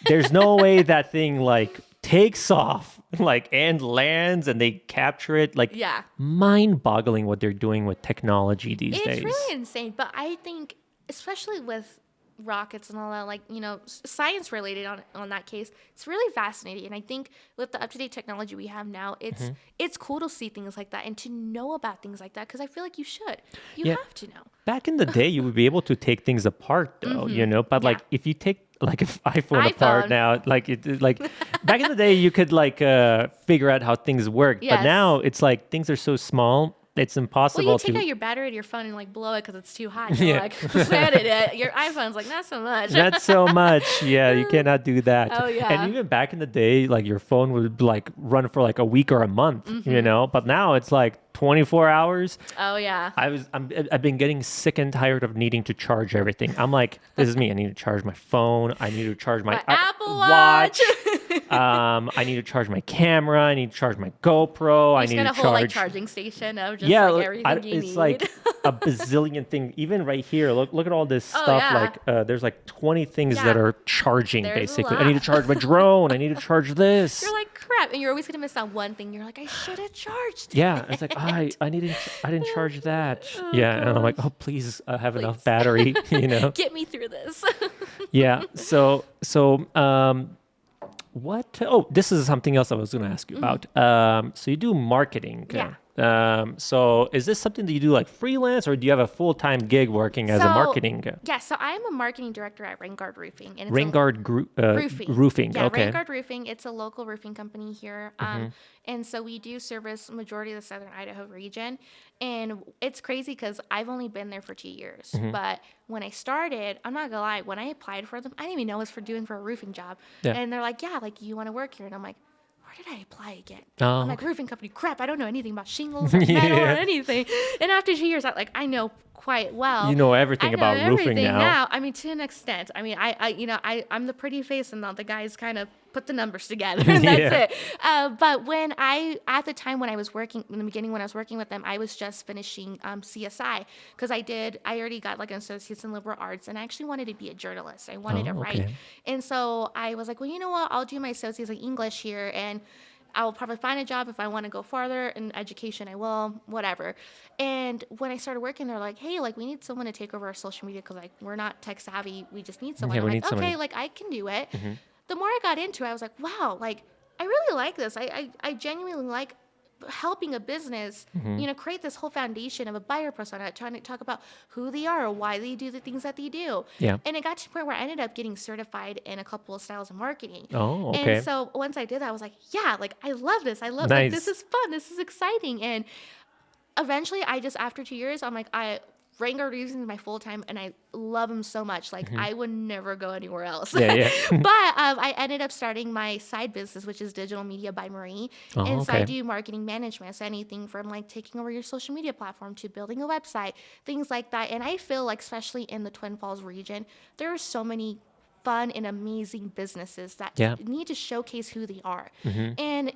there's no way that thing like takes off and lands and they capture it. Like Yeah. mind-boggling what they're doing with technology these It's days. really insane. But I think, especially with rockets and all that, like, science related on that case, it's really fascinating. And I think with the up-to-date technology we have now, it's cool to see things like that and to know about things like that because I feel like you should. You Yeah. have to know. Back in the day, you would be able to take things apart, though, But like, if you take like an iPhone apart iPhone. now, like back in the day, you could figure out how things work. But Yes. now it's like things are so small. It's Well, impossible you take to. out your battery in your phone and like blow it because it's too hot. You're like, planted it. Your iPhone's like, not so much. Not so much. Yeah, you cannot do that. Oh, yeah. And even back in the day, like your phone would like run for like a week or a month, you know. But now it's like 24 hours. Oh, yeah. I've been getting sick and tired of needing to charge everything. I'm like, this is me. I need to charge my phone. I need to charge my Apple Watch. I need to charge my camera. I need to charge my GoPro. I You just need got to a whole like charge. charging station of just Yeah, like everything you it's need. like a bazillion things. Even right here, look at all this Oh, stuff. yeah. Like there's like 20 things Yeah. that are charging. There's a Basically, I lot. need to charge my drone. I need to charge this. You're like, crap. And you're always going to miss out one thing. You're like, I should have charged. Yeah, it's like I didn't charge that. Yeah, and I'm like, oh please, have enough battery. You know. Get me through this. Yeah. So what? Oh, this is something else I was going to ask you about. So you do marketing. Yeah. So is this something that you do like freelance, or do you have a full-time gig working as a marketing? Yeah, so I'm a marketing director at Raingard Roofing. And it's Raingard Roofing. Yeah, Okay. Raingard Roofing. It's a local roofing company here. And so we do service majority of the southern Idaho region. And it's crazy because I've only been there for 2 years. But when I started, I'm not going to lie, when I applied for them, I didn't even know it was for a roofing job. Yeah. And they're like, yeah, like you want to work here. And I'm like, where did I apply again? Oh, I'm like, roofing company, crap, I don't know anything about shingles or metal or anything. And after 2 years, I know quite well. You know everything about roofing now. I mean, to an extent. I mean, I'm the pretty face and the guys kind of put the numbers together and that's it. But at the time when I was working, in the beginning when I was working with them, I was just finishing CSI because I already got like an associate's in liberal arts and I actually wanted to be a journalist. I wanted to write. Okay. And so I was like, well, you know what? I'll do my associate's in English here and I'll probably find a job if I want to go farther in education. I will, whatever. And when I started working, they're like, hey, like we need someone to take over our social media because like we're not tech savvy. We just need someone. Yeah, I'm we like, need somebody. okay, like I can do it. The more I got into it, I was like, wow, like I really like this. I genuinely like helping a business, create this whole foundation of a buyer persona, trying to talk about who they are, why they do the things that they do. Yeah. And it got to the point where I ended up getting certified in a couple of styles of marketing. Oh, okay. And so once I did that, I was like, yeah, like I love this. I love Nice. like, this is fun. This is exciting. And eventually after 2 years, I'm like, Raingard Roofing is my full time, and I love him so much. Like I would never go anywhere else. Yeah. But I ended up starting my side business, which is Digital Media by Marie, and so I do marketing management. So anything from like taking over your social media platform to building a website, things like that. And I feel like, especially in the Twin Falls region, there are so many fun and amazing businesses that need to showcase who they are. And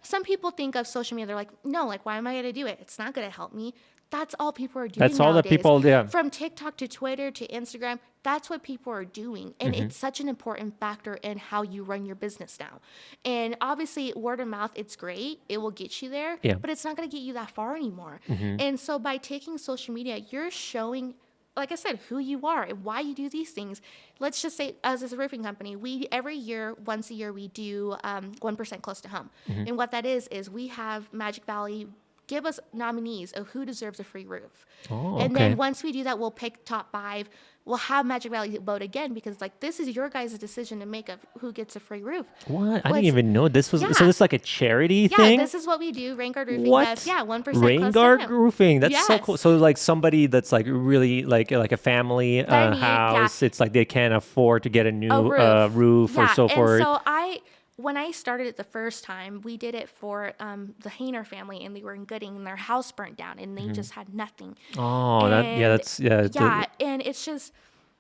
some people think of social media, they're like, no, like why am I going to do it? It's not going to help me. That's all people are doing. That's all nowadays. that people do. From TikTok to Twitter to Instagram, that's what people are doing. And it's such an important factor in how you run your business now. And obviously, word of mouth, it's great. It will get you there. Yeah. But it's not going to get you that far anymore. And so by taking social media, you're showing, like I said, who you are and why you do these things. Let's just say, as a roofing company, every year, once a year, we do 1% close to home. And what that is we have Magic Valley give us nominees of who deserves a free roof. And then once we do that, we'll pick top 5. We'll have Magic Valley vote again because like this is your guys' decision to make of who gets a free roof. What? I didn't even know this was. Yeah. So this is like a charity Yeah, thing? this is what we do. Raingard Roofing What? does. Yeah, 1% close to Raingard him. Roofing. That's so Yes. cool. So like somebody that's like really like a family house. It's like they can't afford to get a new roof or so forth. And so when I started it the first time, we did it for the Hayner family, and they were in Gooding, and their house burnt down, and they just had nothing. Oh, And it's just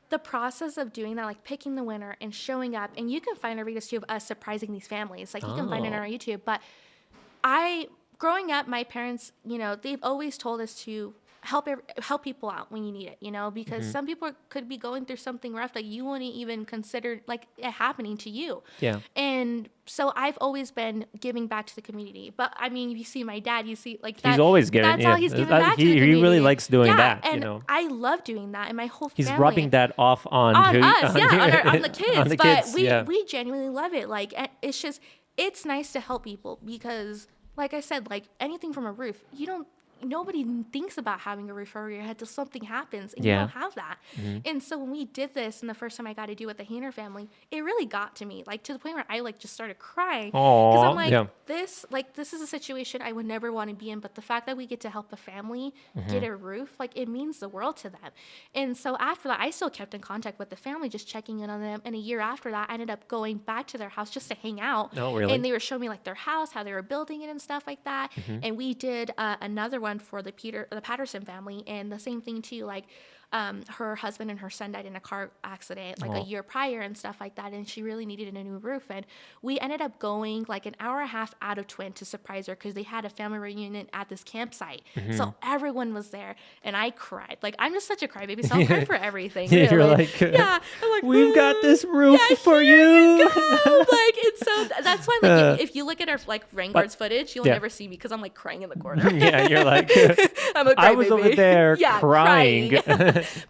the process of doing that, like picking the winner and showing up, and you can find our videos too of us surprising these families. Like you can find it on our YouTube. But growing up, my parents, they've always told us to help people out when you need it, because some people could be going through something rough that you wouldn't even consider like it happening to you. Yeah. And so I've always been giving back to the community. But I mean, you see my dad, you see like that. He's always giving. That's all he's giving back to the community. He really likes doing that. And I love doing that, and my whole family. He's rubbing that off on us, on on the kids. But we genuinely love it. Like it's nice to help people because, like I said, like anything from a roof, nobody thinks about having a roof over your head till something happens and you Yeah. don't have that. And so when we did this, and the first time I got to do it with the Hayner family, it really got to me, like to the point where I like just started crying because I'm Aw, like, yeah. this is a situation I would never want to be in, but the fact that we get to help a family get a roof, like it means the world to them. And so after that, I still kept in contact with the family, just checking in on them. And a year after that, I ended up going back to their house just to hang out. Oh, really? And they were showing me like their house, how they were building it and stuff like that. And we did another one for the Patterson family, and the same thing too. Like her husband and her son died in a car accident like a year prior and stuff like that, and she really needed a new roof. And we ended up going like an hour and a half out of Twin to surprise her because they had a family reunion at this campsite. So everyone was there, and I cried. Like I'm just such a crybaby, so I'll cry for everything. Yeah, Really. you're like, yeah, I'm like, we've got this roof for here you. go. Like it's so that's why like if you look at our like rain guards footage, you'll yeah. never see me because I'm like crying in the corner. Yeah, you're like, I'm a I was over crybaby. there Yeah, crying.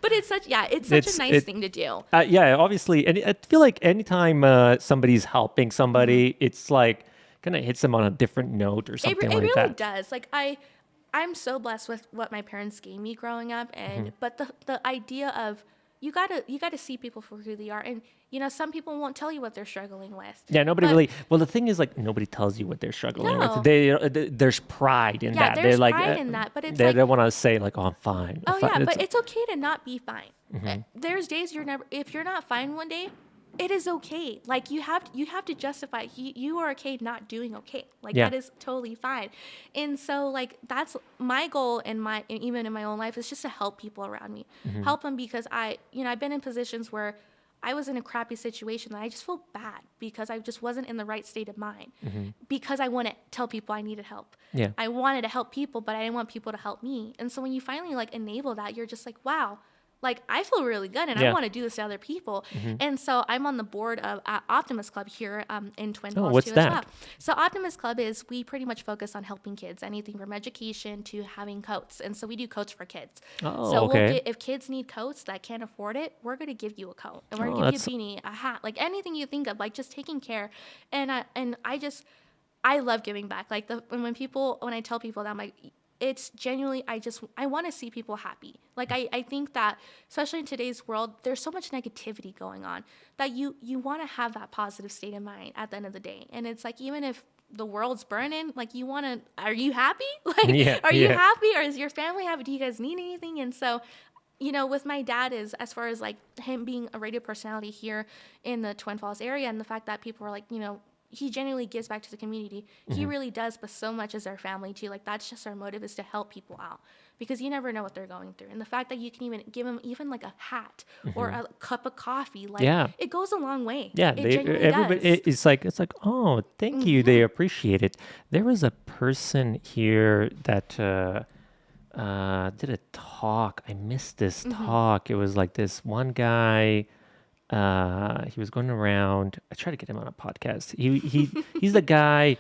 But it's such a nice thing to do. Yeah, obviously. And I feel like anytime somebody's helping somebody, it's like kind of hits them on a different note or something It like really that. does. Like I'm so blessed with what my parents gave me growing up, and but the idea of you gotta see people for who they are, and you know some people won't tell you what they're struggling with. Yeah, nobody But- really. Well, the thing is, like, nobody tells you what they're struggling No. with. There's pride in Yeah, that. there's They're like, pride in that, but it's they like- don't want to say like, "Oh, I'm fine." Oh I'm fine." yeah, but it's okay to not be fine. There's days if you're not fine one day, it is okay. Like you have to justify you are okay not doing okay. Like Yeah. that is totally fine. And so like that's my goal even in my own life is just to help people around me. Help them because I've been in positions where I was in a crappy situation that I just felt bad because I just wasn't in the right state of mind because I want to tell people I needed help. Yeah. I wanted to help people, but I didn't want people to help me. And so when you finally like enable that, you're just like, wow, like I feel really good and Yeah. I want to do this to other people. And so I'm on the board of Optimist Club here in Twin Falls what's too that? as well. So Optimist Club is we pretty much focus on helping kids, anything from education to having coats. And so we do coats for kids. Oh, so okay. if kids need coats that can't afford it, we're going to give you a coat and we're Oh, going to give you a beanie, a hat, like anything you think of, like just taking care. And I love giving back. Like when I tell people that, I'm like, it's genuinely, I want to see people happy. Like I think that, especially in today's world, there's so much negativity going on that you want to have that positive state of mind at the end of the day. And it's like, even if the world's burning, like are you happy? Like, Yeah, are you yeah. happy? Or is your family happy? Do you guys need anything? And so, with my dad is as far as like him being a radio personality here in the Twin Falls area, and the fact that people are like, he genuinely gives back to the community. He really does, but so much as our family too. Like that's just our motive, is to help people out because you never know what they're going through. And the fact that you can even give them even like a hat or a cup of coffee, like Yeah. it goes a long way. Yeah, it genuinely does. it's like, oh, thank you. They appreciate it. There was a person here that did a talk. I missed this talk. It was like this one guy. He was going around. I tried to get him on a podcast. He's the guy.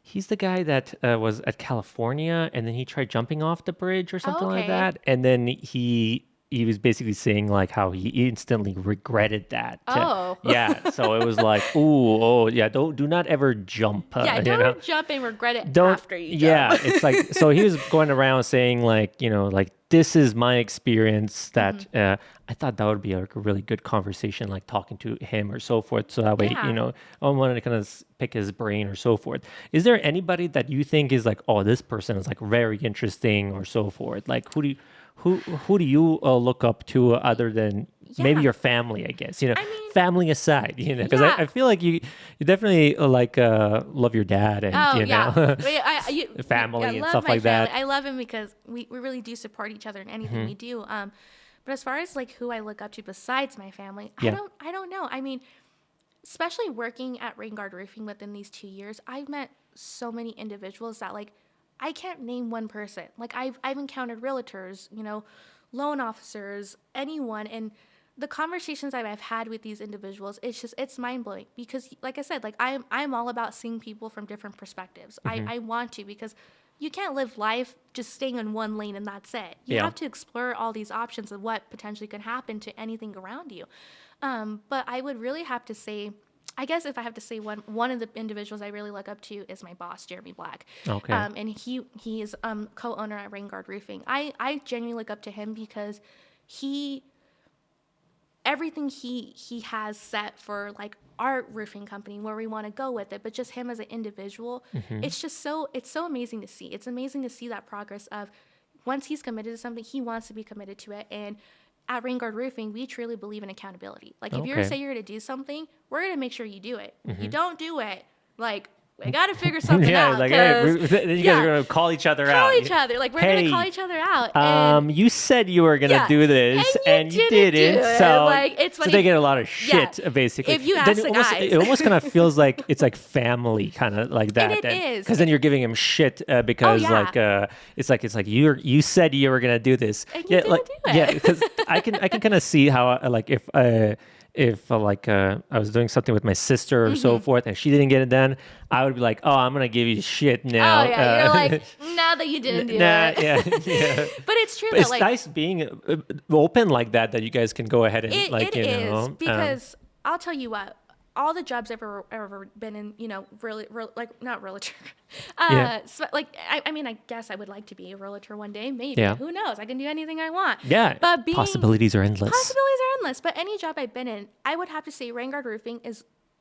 He's the guy that was at California, and then he tried jumping off the bridge or something like okay. that. And then he was basically saying like how he instantly regretted that. Oh. Yeah. So it was like, oh yeah, do not ever jump. Yeah, you know? don't jump and regret it Don't. after you jump. Yeah, it's like, so he was going around saying like, like this is my experience that I thought that would be a really good conversation, like talking to him or so forth. So that way, Yeah. I wanted to kind of pick his brain or so forth. Is there anybody that you think is like, oh, this person is like very interesting or so forth? Like who do you look up to other than maybe Yeah. your family, I guess, mean- family aside, because Yeah. I feel like you definitely love your dad and, Oh, yeah. know, family and love stuff my like that. family. I love him because we really do support each other in anything we do. But as far as like who I look up to besides my family, Yeah. I don't know. I mean, especially working at Rain Guard Roofing within these 2 years, I've met so many individuals that like I can't name one person. Like I've encountered realtors, loan officers, anyone, and the conversations I've had with these individuals, it's mind blowing because, like I said, like I'm all about seeing people from different perspectives. I want to, because you can't live life just staying in one lane and that's it. You Yeah. have to explore all these options of what potentially could happen to anything around you. But I would really have to say, I guess if I have to say one of the individuals I really look up to is my boss, Jeremy Black. Okay. And he is co-owner at Rain Guard Roofing. I genuinely look up to him because everything he has set for like our roofing company, where we want to go with it, but just him as an individual, it's so amazing to see. It's amazing to see that progress of once he's committed to something, he wants to be committed to it. And at Rain Guard Roofing, we truly believe in accountability. Like if you say you're going to do something, we're going to make sure you do it. You don't do it, like we got to figure something out. Like, hey, then you guys are going to call each other out. Call each other. Like, we're going to call each other out. And you said you were going to do this, and you didn't. So, like, it's funny. So they get a lot of shit, basically. If you ask the guys. It almost kind of feels like it's like family, kind of like that. And it is. Because then you're giving him shit because, it's like you said you were going to do this. And you didn't do it. Yeah, because I can kind of see how, like, if I was doing something with my sister or so forth and she didn't get it done, I would be like, oh, I'm going to give you shit now. Oh, yeah. You're like, now that you didn't do it. Yeah. But it's true. But it's nice being open like that you guys can go ahead and it is, because I'll tell you what, all the jobs I've ever been in, really, like, not realtor. So, like, I mean, I guess I would like to be a realtor one day, maybe. Yeah. Who knows? I can do anything I want. Yeah. But possibilities are endless. But any job I've been in, I would have to say Rain Guard Roofing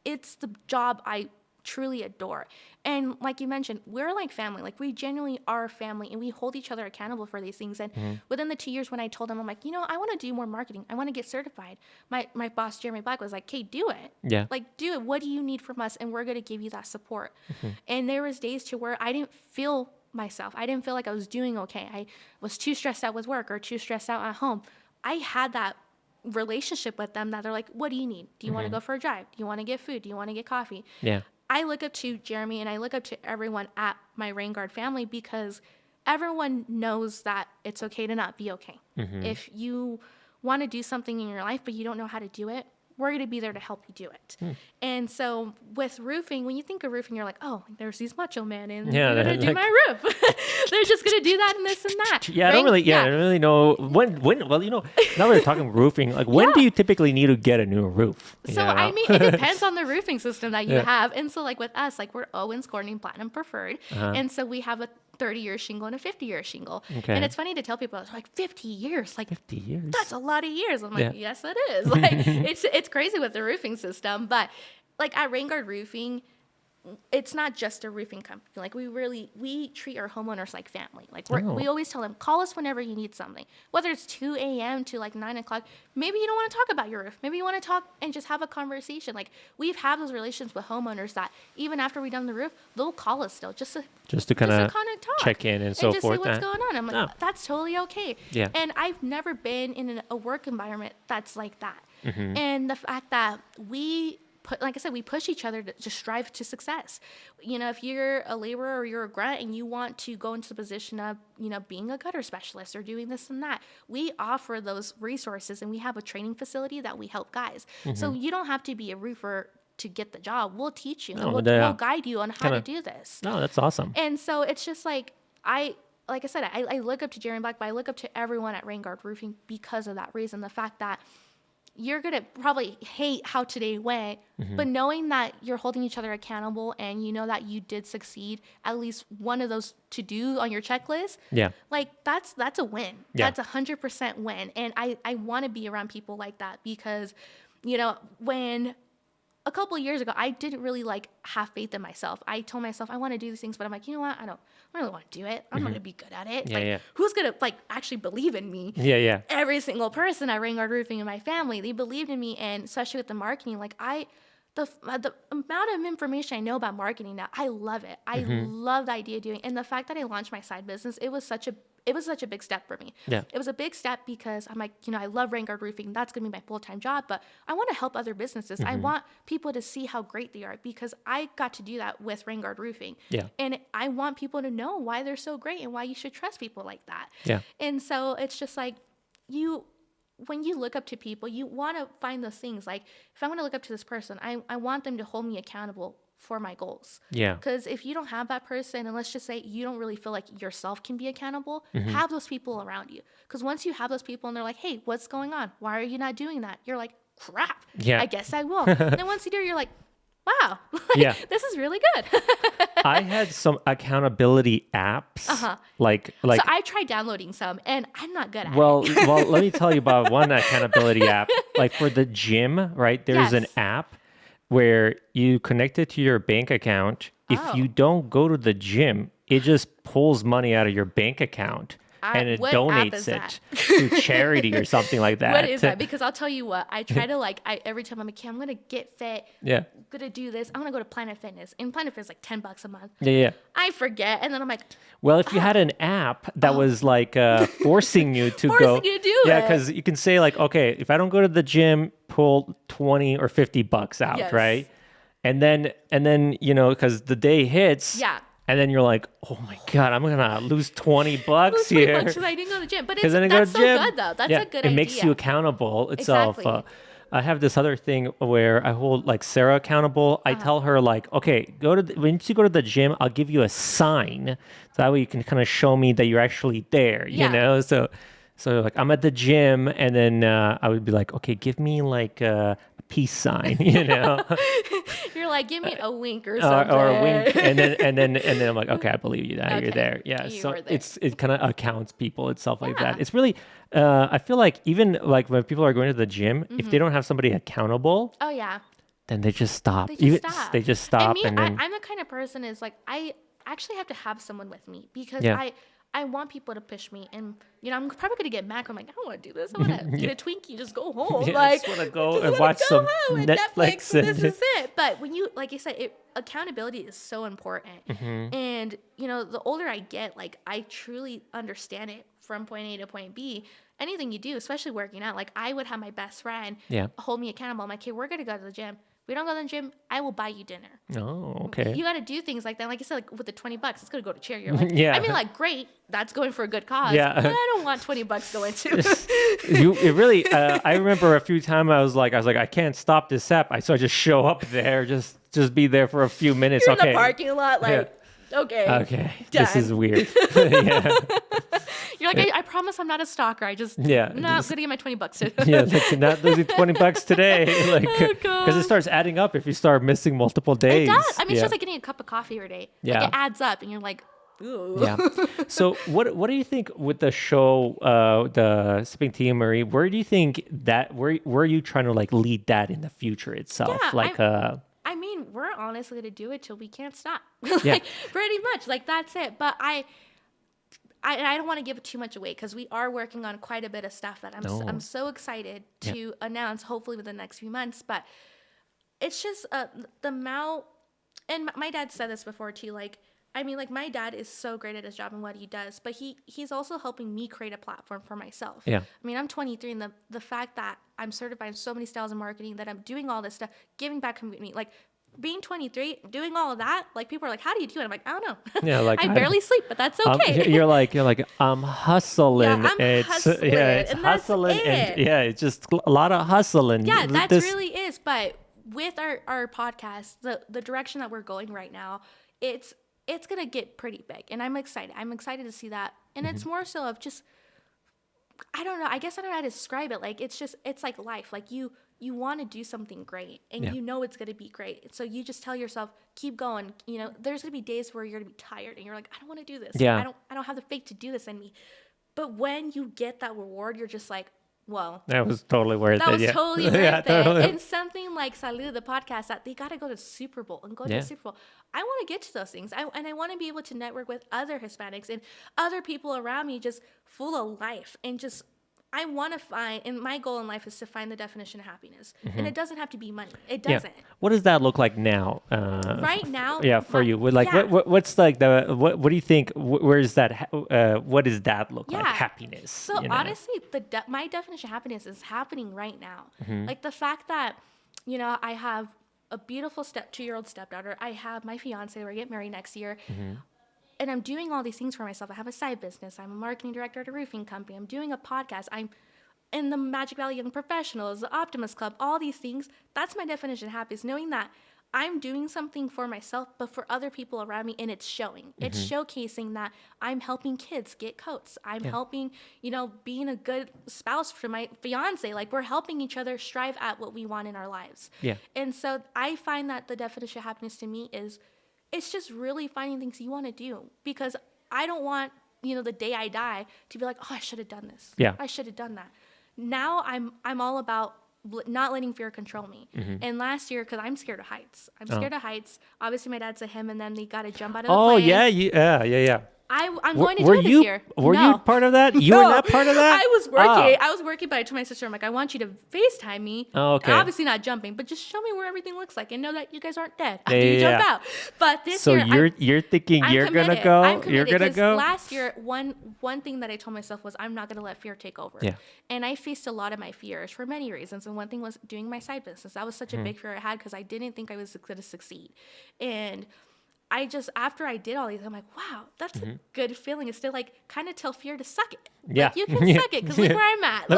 it's the job I truly adore. And like you mentioned, we're like family. Like, we genuinely are family, and we hold each other accountable for these things. And within the 2 years when I told him, I'm like, I want to do more marketing. I want to get certified. My boss, Jeremy Black, was like, okay, do it. Yeah. Like, do it. What do you need from us? And we're going to give you that support. And there was days to where I didn't feel myself. I didn't feel like I was doing okay. I was too stressed out with work or too stressed out at home. I had that relationship with them that they're like, what do you need? Do you want to go for a drive? Do you want to get food? Do you want to get coffee? Yeah. I look up to Jeremy, and I look up to everyone at my Rain Guard family, because everyone knows that it's okay to not be okay. If you want to do something in your life but you don't know how to do it, we're going to be there to help you do it. And so with roofing, when you think of roofing, you're like, oh, there's these macho men and they're going to do my roof. They're just going to do that and this and that. Yeah, I don't really know when, well, now we're talking roofing, like when do you typically need to get a new roof? So, I mean, it depends on the roofing system that you have. And so like with us, like we're Owens Corning Platinum Preferred. And so we have a 30-year shingle and a 50-year shingle. Okay. And it's funny to tell people, it's like 50 years. Like 50 years? That's a lot of years. I'm like, yes, it is. Like it's crazy with the roofing system. But like at Rain Guard Roofing, it's not just a roofing company. Like we treat our homeowners like family. Like we always tell them, call us whenever you need something. Whether it's 2 a.m. to like 9 o'clock. Maybe you don't want to talk about your roof. Maybe you want to talk and just have a conversation. Like we've had those relations with homeowners that even after we've done the roof, they'll call us still just to kind of check in and so just forth. See what's going on. I'm like, that's totally okay. Yeah. And I've never been in a work environment that's like that. And the fact that like I said, we push each other to strive to success. If you're a laborer or you're a grunt and you want to go into the position of, being a gutter specialist or doing this and that, we offer those resources, and we have a training facility that we help guys. So you don't have to be a roofer to get the job. We'll teach you. We'll guide you on how to do this. No, that's awesome. And so it's just like, like I said, I look up to Jeremy Black, but I look up to everyone at Rain Guard Roofing because of that reason. The fact that you're going to probably hate how today went, but knowing that you're holding each other accountable and you know that you did succeed, at least one of those to do on your checklist, like that's a win. Yeah. That's 100% win. And I want to be around people like that because, when a couple of years ago, I didn't really have faith in myself. I told myself I want to do these things, but I'm like, you know what? I don't really want to do it. I'm not going to be good at it. Who's going to actually believe in me? Yeah. Every single person at Rain Guard Roofing in my family, they believed in me. And especially with the marketing, the amount of information I know about marketing now, I love it. I love the idea of doing it. And the fact that I launched my side business, it was such a big step for me. Yeah. It was a big step because I'm like, I love Rain Guard Roofing. That's going to be my full-time job, but I want to help other businesses. I want people to see how great they are because I got to do that with Rain Guard Roofing. Yeah. And I want people to know why they're so great and why you should trust people like that. Yeah. And so it's just like when you look up to people, you want to find those things. Like if I want to look up to this person, I want them to hold me accountable for my goals. Yeah. Because if you don't have that person, and let's just say you don't really feel like yourself can be accountable, have those people around you. Because once you have those people and they're like, hey, what's going on? Why are you not doing that? You're like, crap. Yeah. I guess I will. And then once you do, you're like, wow, Yeah. this is really good. I had some accountability apps. Like So I tried downloading some, and I'm not good at well, it. well, let me tell you about one accountability app. Like for the gym, right? There's an Yes. app where you connect it to your bank account. If you Oh. don't go to the gym, it just pulls money out of your bank account and it What app is donates that? it to charity or something like that. What is that? Because I'll tell you what, I try to every time I'm like, okay, I'm gonna get fit. Yeah. I'm gonna do this. I'm gonna go to Planet Fitness. And Planet Fitness is like $10 a month. Yeah, yeah. I forget, and then I'm like, Well, if you had an app that was like forcing you to go, Forcing you to do yeah, it. because you can say like, okay, if I don't go to the gym, pull 20 or $50 out, Yes. right? And then because the day hits, yeah. and then you're like, oh my god, I'm gonna lose $20 Lose here. because I didn't go to the gym. But Because then I go that's to so gym. good though. That's Yeah, a good it idea. makes you accountable itself. Exactly. I have this other thing where I hold like Sarah accountable. I tell her like, okay, once you go to the gym, I'll give you a sign. So that way you can kind of show me that you're actually there, Yeah. you know? So like I'm at the gym and then I would be like, okay, give me like a peace sign, you know? You're like, give me a wink or something. or a wink, and then I'm like, okay, I believe you that you're Okay, there. Yeah, you so were there. it kind of accounts people itself like Yeah. that. It's really, I feel like even like when people are going to the gym, if they don't have somebody accountable, Oh yeah. then they just stop. They just stop. They just stop, And me, then I'm the kind of person is like I actually have to have someone with me because Yeah. I want people to push me, and I'm probably gonna get mad. I'm like, I don't want to do this. I want to eat a Twinkie, just go home. Yeah, like, I just wanna go just and wanna watch go some home and Netflix This and- is it. But when you, like you said, accountability is so important. And the older I get, like I truly understand it from point A to point B. Anything you do, especially working out, like I would have my best friend Yeah. hold me accountable. I'm like, okay, we're gonna go to the gym. We don't go to the gym, I will buy you dinner. Oh, okay. You got to do things like that. Like I said, like with the $20, it's going to go to charity. You're like, Yeah. I mean, like, great. That's going for a good cause. Yeah. But I don't want $20 going to. It really. I remember a few times I was like, I can't stop this app. So I just show up there, just be there for a few minutes. You're okay. in the parking lot, like, okay. Okay. This done. is weird. Yeah. You're like, I promise I'm not a stalker. I just, Yeah, no, I'm just- going to get my $20 today. Yeah, like you're not losing $20 today, like because gosh. it starts adding up if you start missing multiple days. It does. I mean, it's yeah. just like getting a cup of coffee every day. Yeah. Like, it adds up, and you're like, ooh. Yeah. So what do you think with the show, the Sipping Tea and Marie? Where do you think that where are you trying to like lead that in the future itself? Yeah, like I mean, we're honestly going to do it till we can't stop. like, Yeah. pretty much. Like, that's it. But I don't want to give too much away because we are working on quite a bit of stuff that I'm so excited to announce, hopefully within the next few months. But it's just the amount, and my dad said this before too. Like, I mean, like my dad is so great at his job and what he does, but he's also helping me create a platform for myself. Yeah. I mean, I'm 23, and the fact that I'm certified in so many styles of marketing, that I'm doing all this stuff, giving back community, like. Being 23, doing all of that, like people are like, "How do you do it?" I'm like, "I don't know. Yeah, like, I barely sleep, but that's okay." you're like I'm hustling. Yeah, I'm hustling, it's and that's hustling, and it. yeah, it's just a lot of hustling. Yeah, that really is. But with our podcast, the direction that we're going right now, it's gonna get pretty big, and I'm excited. I'm excited to see that, and it's more so of just, I don't know. I guess I don't know how to describe it. Like it's like life. Like you want to do something great, and Yeah. you know it's gonna be great. So you just tell yourself, keep going. There's gonna be days where you're gonna be tired, and you're like, I don't want to do this. Yeah. I don't have the faith to do this in me. But when you get that reward, you're just like, well, That was totally worth it. that was yeah. totally worth Yeah, it. totally. And something like Salud, the podcast, that they got to go to Super Bowl and go to Yeah. the Super Bowl. I want to get to those things. And I want to be able to network with other Hispanics and other people around me just full of life. And just, I want to find, and my goal in life is to find the definition of happiness. And it doesn't have to be money. It Yeah. doesn't. What does that look like now? Right now. Yeah, for you. Like, yeah. what's like what do you think? Where is that? What does that look like? Yeah. Happiness. So honestly, my definition of happiness is happening right now. Like the fact that, I have a beautiful 2-year-old stepdaughter. I have my fiance. We're getting married next year. And I'm doing all these things for myself. I have a side business. I'm a marketing director at a roofing company. I'm doing a podcast. I'm in the Magic Valley Young Professionals, the Optimist Club, all these things. That's my definition of happiness, knowing that I'm doing something for myself, but for other people around me, and it's showing. It's showcasing that I'm helping kids get coats. I'm helping, being a good spouse for my fiance. Like, we're helping each other strive at what we want in our lives. Yeah. And so I find that the definition of happiness to me is it's just really finding things you want to do, because I don't want, the day I die to be like, oh, I should have done this. Yeah. I should have done that. Now I'm all about not letting fear control me. And last year, because I'm scared of heights. I'm scared of heights. Obviously, my dad said him, and then they got to jump out of the plane. Yeah. I'm going to do it this year. Were you part of that? You were not part of that? I was working. I was working, but I told my sister, I'm like, I want you to FaceTime me. Oh, okay. Obviously not jumping, but just show me where everything looks like and know that you guys aren't dead after you jump out. But this year, you're thinking I'm you're committed. gonna go. I'm committed, you're gonna 'cause go. Last year, one thing that I told myself was I'm not gonna let fear take over. Yeah. And I faced a lot of my fears for many reasons. And one thing was doing my side business. That was such a big fear I had because I didn't think I was gonna succeed. And I just, after I did all these, I'm like, wow, that's a good feeling. It's to like kind of tell fear to suck it. Yeah. Like, you can suck it because look where I'm at.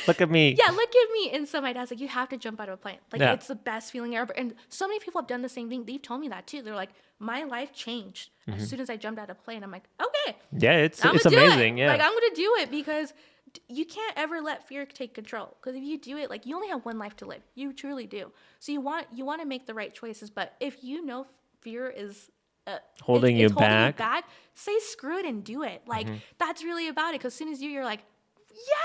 Look at me. Yeah, look at me. And so my dad's like, you have to jump out of a plane. Like, Yeah. it's the best feeling ever. And so many people have done the same thing. They've told me that too. They're like, my life changed as soon as I jumped out of a plane. I'm like, okay. Yeah, it's I'm gonna do amazing. it. Yeah. Like, I'm going to do it because you can't ever let fear take control. Because if you do it, like, you only have one life to live. You truly do. So you want to make the right choices. But if you know fear is holding you back, say screw it and do it. Like, that's really about it. Because as soon as you're like,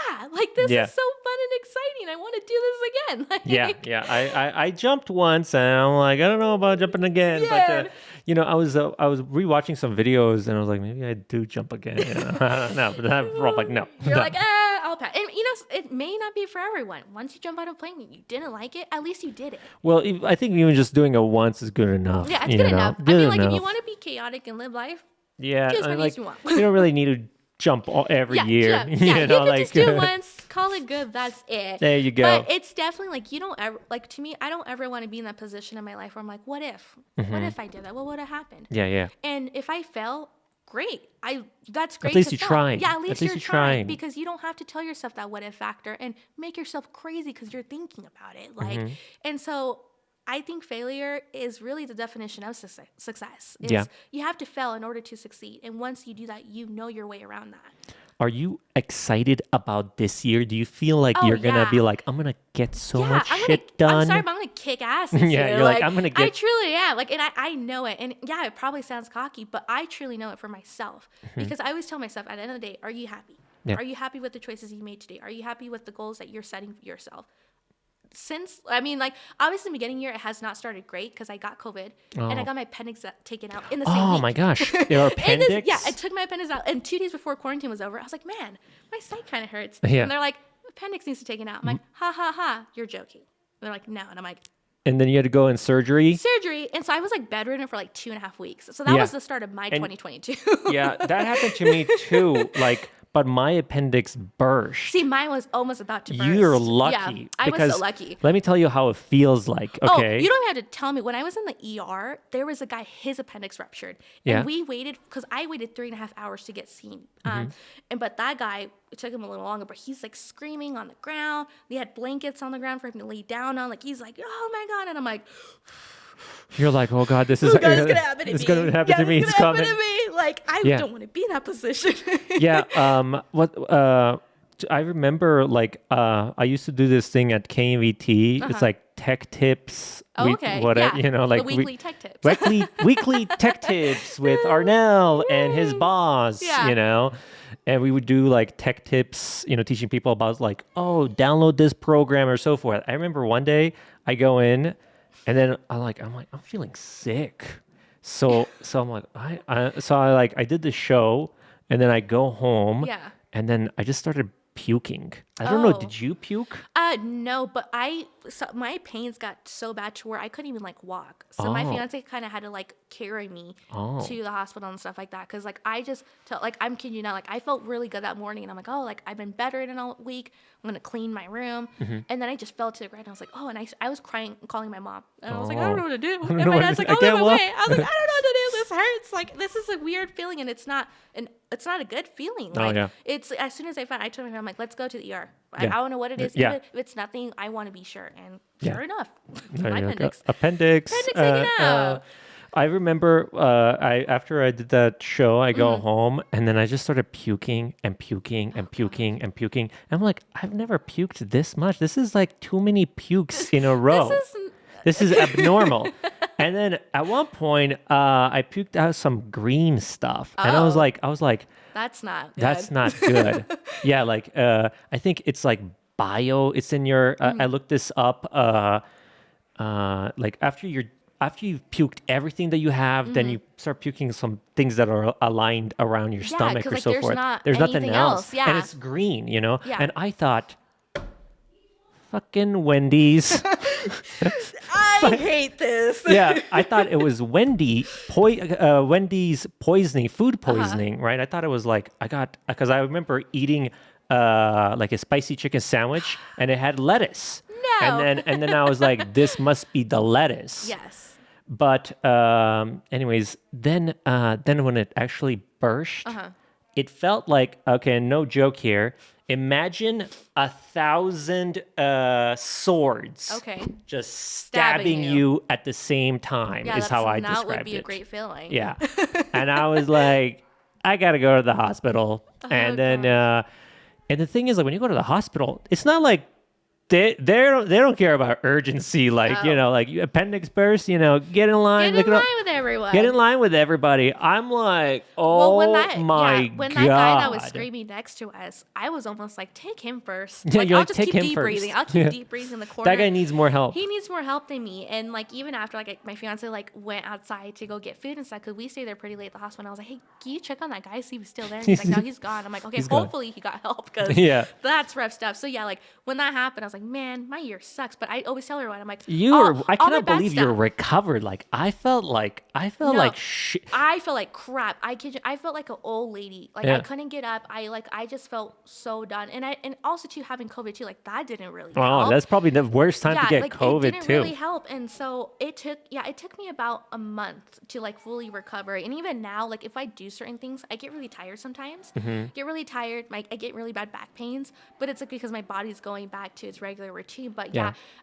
yeah, like, this is so fun and exciting. I want to do this again. Like, yeah. I jumped once, and I'm like, I don't know about jumping again. Yeah. But I was rewatching some videos, and I was like, maybe I do jump again. I don't know, but I'm like, no. You're no. like, I'll pass. And it may not be for everyone. Once you jump out of a plane and you didn't like it, at least you did it. Well, I think even just doing it once is good enough. Yeah, it's good enough. Good I mean, like, enough. if you want to be chaotic and live life, yeah, do as many like, as you want. you don't really need to jump every year. Yeah, you can just do it like once, call it good, that's it. there you go. But it's definitely like, you don't ever, like, to me, I don't ever want to be in that position in my life where I'm like, what if? What if I did that? What would have happened? Yeah. And if I fail, great. That's great. At least to you fail. tried. Yeah, at least you're trying. because you don't have to tell yourself that what if factor and make yourself crazy because you're thinking about it. Like, and so I think failure is really the definition of success. You have to fail in order to succeed. And once you do that, you know your way around that. Are you excited about this year? Do you feel like you're gonna be like, I'm gonna get so much shit done? I'm sorry, but I'm gonna kick ass this year. You're like, I'm gonna get. I truly am. Like, and I know it. And yeah, it probably sounds cocky, but I truly know it for myself because I always tell myself at the end of the day, are you happy? Yeah. Are you happy with the choices you made today? Are you happy with the goals that you're setting for yourself? Like, obviously, in the beginning year, it has not started great because I got COVID and I got my appendix taken out in the same week. Oh my gosh, your appendix? Yeah, I took my appendix out, and 2 days before quarantine was over, I was like, man, my side kind of hurts. Yeah. And they're like, appendix needs to be taken out. I'm like, ha ha ha, you're joking. And they're like, no, and I'm like, and then you had to go in surgery. And so I was like bedridden for like 2.5 weeks. So that was the start of my 2022. Yeah, that happened to me too. Like, but my appendix burst. See, mine was almost about to burst. You're lucky. Yeah, I was so lucky. Let me tell you how it feels like. Okay. Oh, you don't have to tell me. When I was in the ER, there was a guy, his appendix ruptured. And we waited, because I waited 3.5 hours to get seen. But that guy, it took him a little longer, but he's like screaming on the ground. They had blankets on the ground for him to lay down on. Like, he's like, oh my God. And I'm like, you're like, oh God, this is it's gonna happen to me. It's gonna happen to me. It's coming. To me. Like, I don't want to be in that position. Yeah. I remember, like, I used to do this thing at KMVT. It's like tech tips. Oh, okay. Whatever, like the weekly tech tips. weekly tech tips with Arnell and his boss. Yeah. And we would do like tech tips, teaching people about like, oh, download this program or so forth. I remember one day I go in, and then I'm feeling sick. So I'm like, I did the show, and then I go home, and then I just started puking. I don't know. Did you puke? No, but my pains got so bad to where I couldn't even like walk. So my fiance kind of had to like carry me to the hospital and stuff like that. Cause like I just felt like, I'm kidding you not, like I felt really good that morning, and I'm like, oh, like I've been better in all week. I'm gonna clean my room, and then I just fell to the ground. I was like, oh, and I was crying, calling my mom, and I was like, I don't know what to do. And my dad's like, I'll live away. I was like, I don't know what to do. This hurts. Like, this is a weird feeling, and it's not a good feeling. Like, it's as soon as I told my friend, I'm like, let's go to the ER. I don't know what it is. Yeah. If it's nothing, I want to be sure. And sure enough, my appendix. Appendix hanging out. I remember after I did that show, I go home and then I just started puking and puking and puking and puking. And I'm like, I've never puked this much. This is like too many pukes in a row. This is abnormal. And then at one point, I puked out some green stuff, and I was like, that's not good. That's not good. Yeah, like I think it's like bio. It's in your. I looked this up. Like after you've puked everything that you have, then you start puking some things that are aligned around your stomach or so forth. There's nothing else. Yeah. And it's green, Yeah. And I thought, fucking Wendy's. I hate this. Yeah, I thought it was Wendy's poisoning, food poisoning, right? I thought it was like because I remember eating like a spicy chicken sandwich and it had lettuce. No. And then I was like, this must be the lettuce. Yes. But anyways, then when it actually burst, it felt like, okay, no joke here. Imagine 1,000 swords just stabbing you at the same time is how I described it. That would be a great feeling. Yeah. And I was like, I got to go to the hospital. And then, and the thing is, like, when you go to the hospital, it's not like they don't care about urgency, like like appendix burst, get in line. Get in line with everyone. Get in line with everybody. I'm like, when my that God. guy that was screaming next to us, I was almost like, take him first. Yeah, like, I'll just take keep him deep first. breathing. I'll keep deep breathing in the corner. That guy needs more help. He needs more help than me. And like even after like my fiance like went outside to go get food and stuff, because we stayed there pretty late at the hospital. I was like, hey, can you check on that guy, see if he's still there? And he's like, no, he's gone. I'm like, okay, hopefully he got help, because that's rough stuff. So yeah, like when that happened, I was like, man, my year sucks. But I always tell everyone, I'm like, I cannot believe you're recovered. Like I felt like shit. I felt like crap. I felt like an old lady. Like I couldn't get up. I just felt so done. And also too having COVID too, like that didn't really help. Oh, that's probably the worst time to get like, COVID it didn't too. really help. And so it took me about a month to like fully recover. And even now, like if I do certain things, I get really tired sometimes. Get really tired. I get really bad back pains, but it's like because my body's going back to its regular routine. But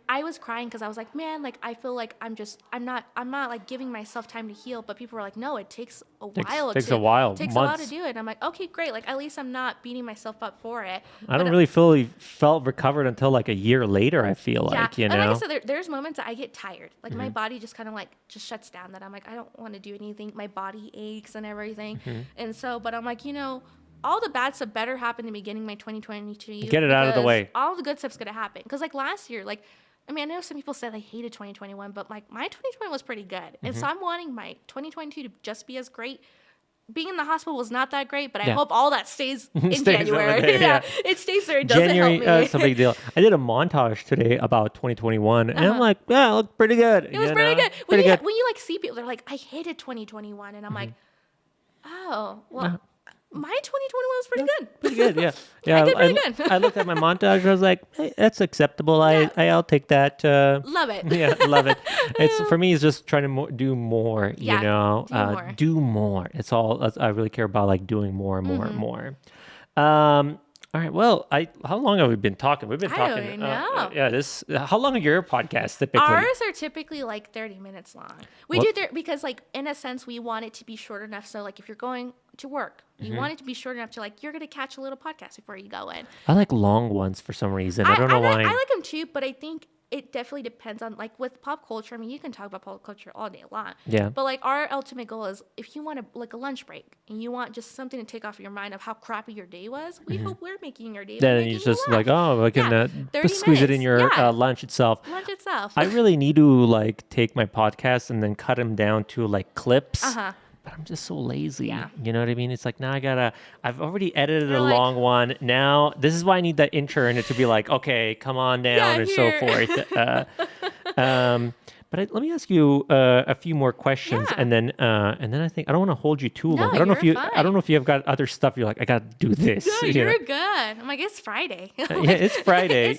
I was crying because I was like, man, like I feel like I'm not like giving myself time to heal. But people were like, no, it takes a while. Takes a while to do it. And I'm like, okay, great. Like at least I'm not beating myself up for it. I don't really felt recovered until like a year later. I feel like, And like I said, there's moments that I get tired. Like my body just kind of like just shuts down. That I'm like, I don't want to do anything. My body aches and everything. And so, but I'm like, all the bad stuff better happen in the beginning of my 2022. Get it out of the way. All the good stuff's gonna happen. Because like last year, like. I mean, I know some people said they hated 2021, but like my 2020 was pretty good. And so I'm wanting my 2022 to just be as great. Being in the hospital was not that great, but I hope all that stays in January. It stays there. It doesn't help me. That's a big deal. I did a montage today about 2021, and I'm like, yeah, it looked pretty good. It was pretty good. When you like see people, they're like, I hated 2021, and I'm like, oh, well. My 2021 was pretty good. Pretty good, yeah. I did pretty good. I looked at my montage. I was like, hey, that's acceptable. I'll take that. Love it. Yeah, love it. For me, it's just trying to do more, do more. It's all I really care about, like doing more and more and more. All right. Well, how long have we been talking? We've been talking. I don't know. How long are your podcasts typically? Ours are typically like 30 minutes long. We do there because, like, in a sense, we want it to be short enough. So, like, if you're going to work, you want it to be short enough to, like, you're going to catch a little podcast before you go in. I like long ones for some reason. I don't know why. I like them too, but I think it definitely depends on, like, with pop culture. I mean, you can talk about pop culture all day long. Yeah. But, like, our ultimate goal is if you want like a lunch break and you want just something to take off your mind of how crappy your day was, we hope we're making your day. Then you just like, I can just squeeze it in your lunch itself. I really need to like take my podcast and then cut them down to like clips. But I'm just so lazy. Yeah. You know what I mean? It's like, now I've already edited a long one. Now, this is why I need that intern to be like, okay, come on down and so forth. But let me ask you a few more questions, and then I think I don't want to hold you too long. I don't know if you have got other stuff. You're like, I got to do this. No, you're good. I'm like, it's Friday. Yeah, it's Friday.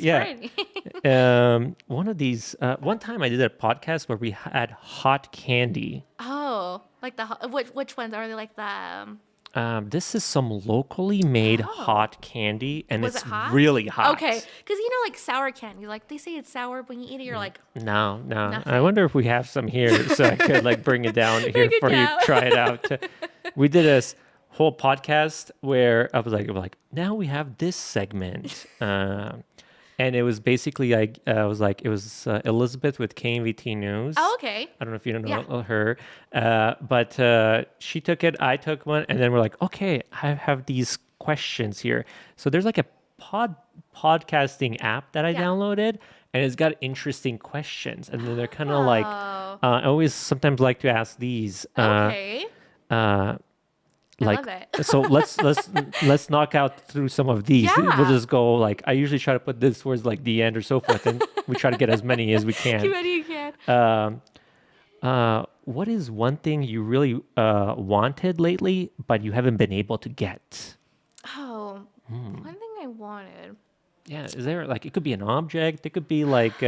Friday. One of these. One time I did a podcast where we had hot candy. Oh. Like which ones are they? Like the This is some locally made hot candy, and Was it's it hot? really hot. Okay, because like sour candy, like they say it's sour, but when you eat it, you're like, No. I Nothing. wonder if we have some here, so I could like bring it down here Bring it for down. you. Try it out. We did this whole podcast where I was like, now we have this segment, and it was basically like it was Elizabeth with KMVT News. oh, okay. I don't know if you know Yeah. her, but she took it. I took one, and then we're like, okay, I have these questions here. So there's like a podcasting app that I Yeah. downloaded, and it's got interesting questions, and then they're kind of like, Oh, I always sometimes like to ask these. okay. I Like, love it. so let's knock out through some of these. Yeah. We'll just go like I usually try to put this towards like the end or so forth, and we try to get as many as we can. Too many you can. What is one thing you really wanted lately, but you haven't been able to get? Oh, one thing I wanted. Yeah, is there like it could be an object, it could be like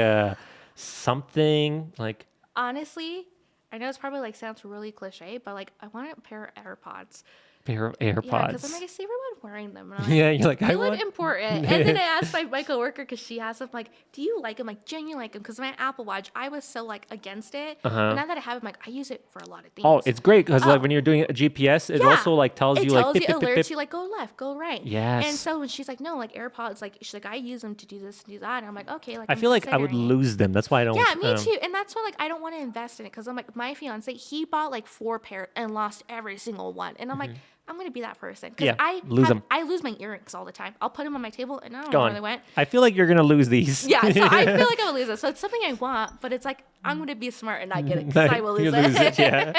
something like Honestly, I know it's probably like sounds really cliche, but like I want a pair of AirPods. pair of Yeah, because AirPods. I'm like, I see everyone wearing them. And I'm like, Yeah, you're like I they look want. important. And then I asked my coworker because she has them. Like, do you like them? Like, genuinely like them? Because my Apple Watch, I was so like against it. But now that I have it, I'm like, I use it for a lot of things. Oh, it's great because Oh. like when you're doing a GPS, it Yeah. also like tells It you tells like you, pip, pip, pip, alerts pip. you like go left, go right. Yes. And so when she's like, no, like AirPods, like she's like, I use them to do this and do that. And I'm like, okay, like I I'm feel like I would considering it. lose them. That's why I don't. Yeah, me too. And that's why like I don't want to invest in it because I'm like my fiance, he bought like 4 pair and lost every single one. And I'm like, I'm gonna be that person because Yeah, lose 'em. I lose my earrings all the time. I'll put them on my table and I don't know Gone. where they went. I feel like you're gonna lose these. Yeah, so I feel like I would lose it. So it's something I want, but it's like I'm gonna be smart and not get it because I will You lose it. Yeah.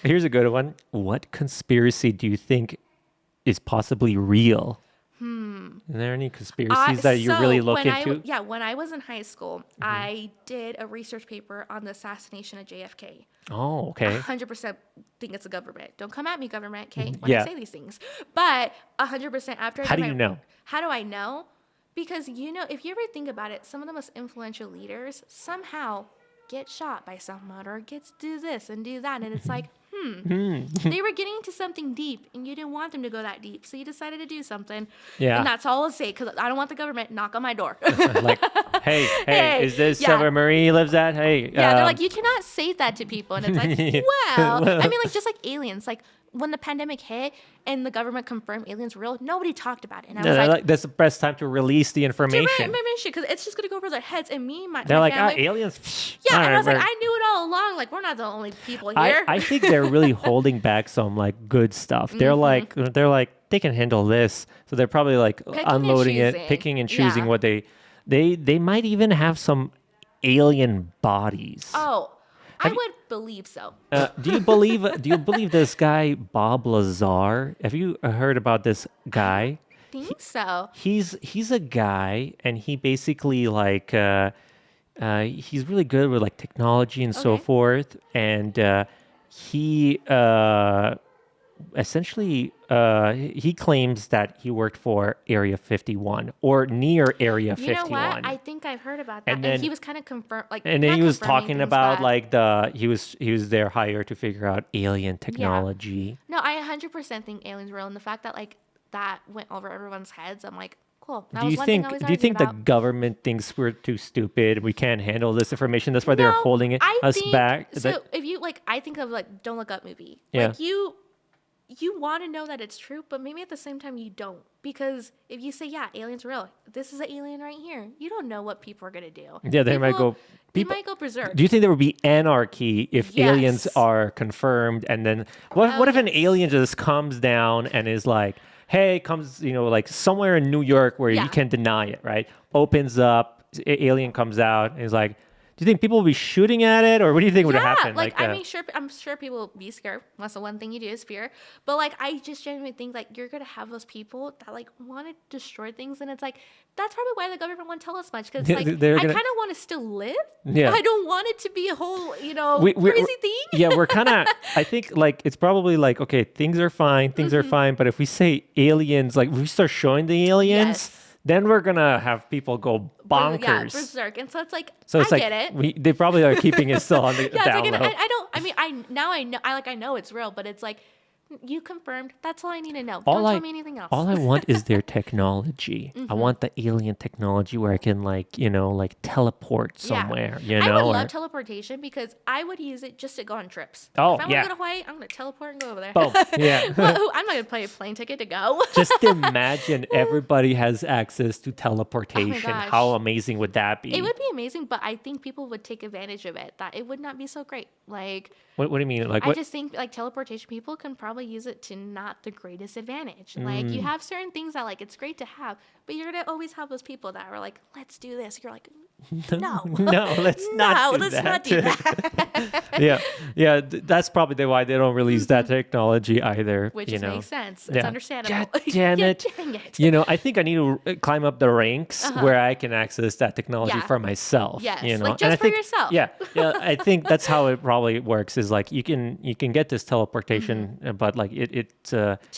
Here's a good one. What conspiracy do you think is possibly real? Are there any conspiracies that you really look into? When I was in high school, I did a research paper on the assassination of JFK. Oh, okay. 100% think it's the government. Don't come at me, government, okay? When Yeah. I say these things. But 100% after I How did do you know? How do I know? Because, if you ever think about it, some of the most influential leaders somehow get shot by someone or gets do this and do that. And it's like, they were getting to something deep and you didn't want them to go that deep. So you decided to do something. Yeah. And that's all I'll say because I don't want the government knock on my door. Like, hey, Hey, is this yeah. where Marie lives at? Hey, Yeah, they're like, you cannot say that to people. And it's like, well, I mean, like, just like aliens. Like, when the pandemic hit and the government confirmed aliens were real, nobody talked about it. And I was like, that's the best time to release the information. because it's just going to go over their heads. And me and They're my like, family. aliens. Yeah, and I was like, Alright, I knew it all along. Like, we're not the only people here. I think they're really holding back some like good stuff. They're like they can handle this, so they're probably like Picking and unloading it, choosing. picking and choosing Yeah. what they might even have some alien bodies. Oh, I would believe so. Do you believe this guy Bob Lazar? Have you heard about this guy? Think so. He's a guy, and he basically like he's really good with like technology and so Okay. forth, and he essentially he claims that he worked for Area 51 or near Area 51. You know what? I think I've heard about that. And And, then- he was kind of confirmed, like, and then not he was confirming talking things, about but- like he was there hired to figure out alien technology. No, I 100% think aliens were real, and the fact that like that went over everyone's heads, I'm like, cool. That Do was you one think thing I was do you think arguing the about. government thinks we're too stupid? We can't handle this information. That's why they're No, holding I us think- back. So if you like, I think of like Don't Look Up movie. Yeah. Like you want to know that it's true, but maybe at the same time you don't, because if you say aliens are real, this is an alien right here. You don't know what people are gonna do. Yeah, they might go- They people- might go berserk. Do you think there would be anarchy if aliens Yes. are confirmed? And then what if an alien just comes down and is like, hey, comes, like somewhere in New York where you Yeah. can deny it, right? Opens up, alien comes out and is like, do you think people will be shooting at it, or what do you think would happen? Like I mean, I'm sure people will be scared. That's the one thing you do is fear. But like, I just genuinely think like you're gonna have those people that like want to destroy things, and it's like that's probably why the government won't tell us much because Yeah, like they're I gonna- kind of want to still live. Yeah. I don't want it to be a whole We're- crazy thing. Yeah, we're kind of. I think like it's probably like okay, things are fine, but if we say aliens, like if we start showing the aliens, Yes. then we're gonna have people go bonkers. Yeah, berserk. And so it's like So it's I like get it. they probably are keeping it still on the Yeah, it's down like, and low. I mean, I know, I know it's real, but it's like, you confirmed. That's all I need to know. All Don't I tell me anything else. all I want is their technology. I want the alien technology where I can like, like teleport somewhere, I would or love teleportation because I would use it just to go on trips. Oh, If I want yeah. to go to Hawaii, I'm going to teleport and go over there. boom. Yeah. Well, I'm not going to pay a plane ticket to go. Just imagine everybody has access to teleportation. gosh. How amazing would that be? It would be amazing, but I think people would take advantage of it. That it would not be so great. Like, What do you mean? Like I what? just think like teleportation, people can probably use it to not the greatest advantage. Like you have certain things that like it's great to have, but you're gonna always have those people that are like, let's do this. You're like, no, No, let's not do let's that. not do that. yeah. That's probably why they don't release that technology either. Which you know? makes sense. It's Yeah. understandable. God damn Yeah, it. dang it. I think I need to climb up the ranks where I can access that technology Yeah. for myself. Yes, You know? like And just I for think, yourself. Yeah, I think that's how it probably works. Is like you can get this teleportation, but like To you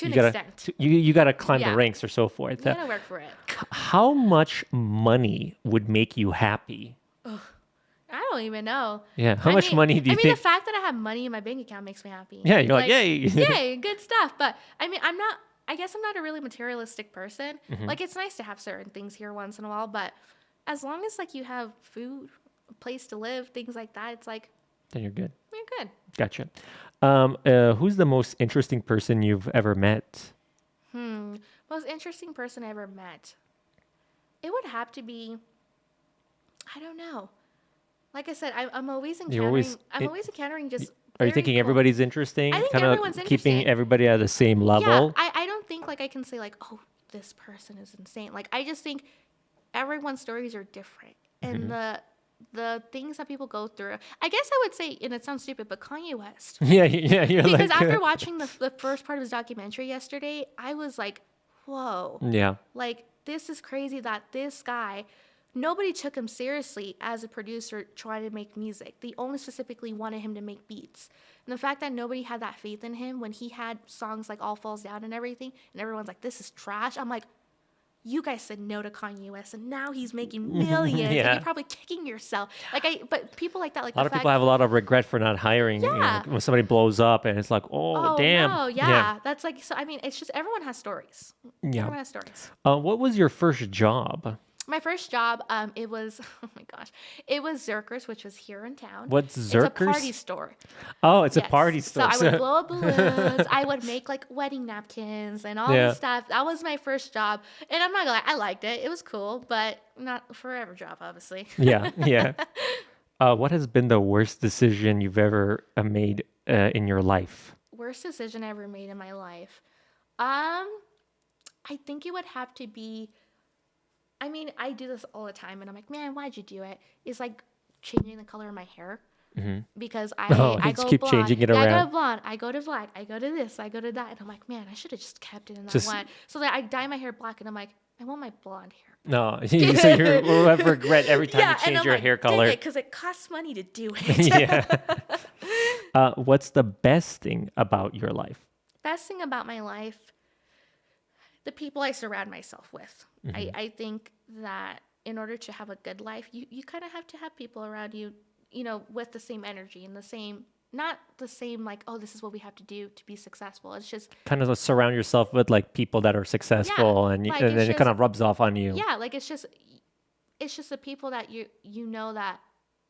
an gotta extent. you gotta climb Yeah. the ranks or so forth. You gotta work for it. How much money would make you happy? I don't even know. Yeah, how much mean- money do you I mean, think? the fact that I have money in my bank account makes me happy. Yeah, you're like, yay. yay, good stuff. But I mean, I guess I'm not a really materialistic person. Mm-hmm. Like, it's nice to have certain things here once in a while, but as long as like you have food, a place to live, things like that, it's like, Then you're good. you're good. Gotcha. Who's the most interesting person you've ever met? Most interesting person I ever met. It would have to be, I don't know. Like I said, I'm always encountering just. Are you very thinking cool- everybody's interesting? I think Kinda everyone's keeping interesting. everybody at the same level. Yeah, I don't think like I can say like, oh, this person is insane. Like I just think everyone's stories are different, and the things that people go through. I guess I would say, and it sounds stupid, but Kanye West. Yeah, you're Because like, after watching the first part of his documentary yesterday, I was like, whoa. yeah, Like, this is crazy that this guy, nobody took him seriously as a producer trying to make music. They only specifically wanted him to make beats. And the fact that nobody had that faith in him when he had songs like All Falls Down and everything, and everyone's like, this is trash. I'm like, you guys said no to Kanye West, and now he's making millions, and Yeah. you're probably kicking yourself. But people like that, like a lot of people have a lot of regret for not hiring. Yeah. When somebody blows up, and it's like, oh damn. no, yeah. That's like, so I mean, it's just everyone has stories. Yeah. Everyone has stories. What was your first job? My first job, it was, oh my gosh, it was Zerkers, which was here in town. What's It's a Zerkers? party store. Oh, it's a Yes. party store. So I would blow up balloons. I would make like wedding napkins and all Yeah. this stuff. That was my first job. And I'm not gonna lie, I liked it. It was cool, but not a forever job, obviously. yeah. What has been the worst decision you've ever made in your life? Worst decision I ever made in my life. I think it would have to be, I mean, I do this all the time, and I'm like, man, why'd you do it? It's like changing the color of my hair. Because I you just go keep blonde. changing it Yeah, I go around. to blonde, I go to black, I go to this, I go to that, and I'm like, man, I should have just kept it in that Just- one. So that I dye my hair black, and I'm like, I want my blonde hair. No, so you have regret every time you and change I'm your like, hair color. because it costs money to do it. Yeah. What's the best thing about your life? Best thing about my life, the people I surround myself with. I think that in order to have a good life, you kind of have to have people around you, with the same energy and the same, not the same like, oh, this is what we have to do to be successful. It's just, Kind of surround yourself with like people that are successful, and, like, and it's then it kind of rubs off on you. yeah, like it's just the people that you know that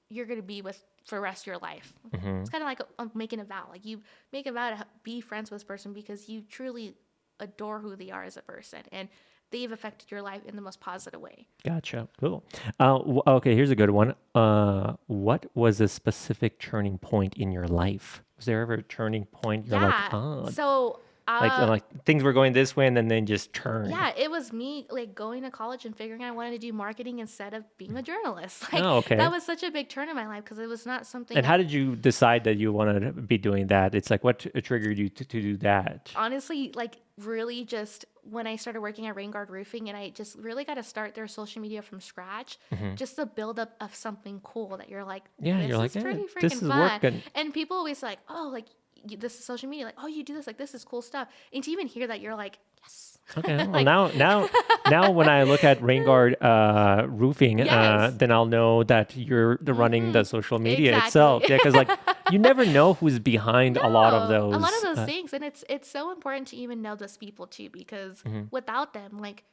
you're going to be with for the rest of your life. It's kind of like making a vow. Like you make a vow to be friends with this person because you truly adore who they are as a person, and they've affected your life in the most positive way. Gotcha. Cool. Okay, here's a good one. What was a specific turning point in your life? Was there ever a turning point you're like, oh, So like things were going this way and then they just turned? yeah, it was me like going to college and figuring I wanted to do marketing instead of being a journalist. Like Oh, okay. that was such a big turn in my life because it was not something. And how did you decide that you wanted to be doing that? It's like, what triggered you to do that? Honestly, like really just when I started working at Rain Guard Roofing, and I just really got to start their social media from scratch, just the buildup of something cool that you're like, Yeah, this you're like, is "Yeah, pretty freaking this is fun." working. And people always like, oh, like this is social media, like, oh, you do this, like this is cool stuff. And to even hear that, you're like, yes. Okay. Well, now when I look at Rain Guard Roofing, Yes. then I'll know that you're running the social media Exactly. itself. Yeah, because like you never know who's behind a lot of No, a lot of those. those things, and it's so important to even know those people too, because without them, like,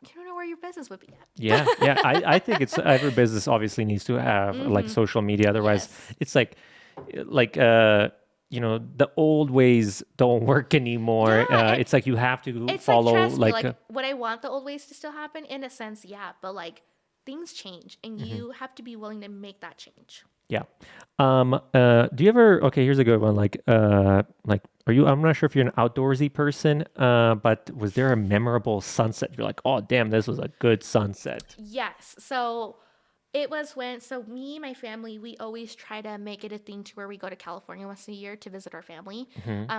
you don't know where your business would be at. Yeah, yeah. I think it's every business obviously needs to have like social media. Otherwise, Yes. it's like the old ways don't work anymore. Yeah, It's like you have to it's like, follow trust me, like like, would I want the old ways to still happen? In a sense, yeah, but like things change, and you have to be willing to make that change. yeah. Do you ever? Okay, here's a good one. Like, are you? I'm not sure if you're an outdoorsy person. But was there a memorable sunset? You're like, oh damn, this was a good sunset. Yes. So it was when, so me, my family, we always try to make it a thing to where we go to California once a year to visit our family.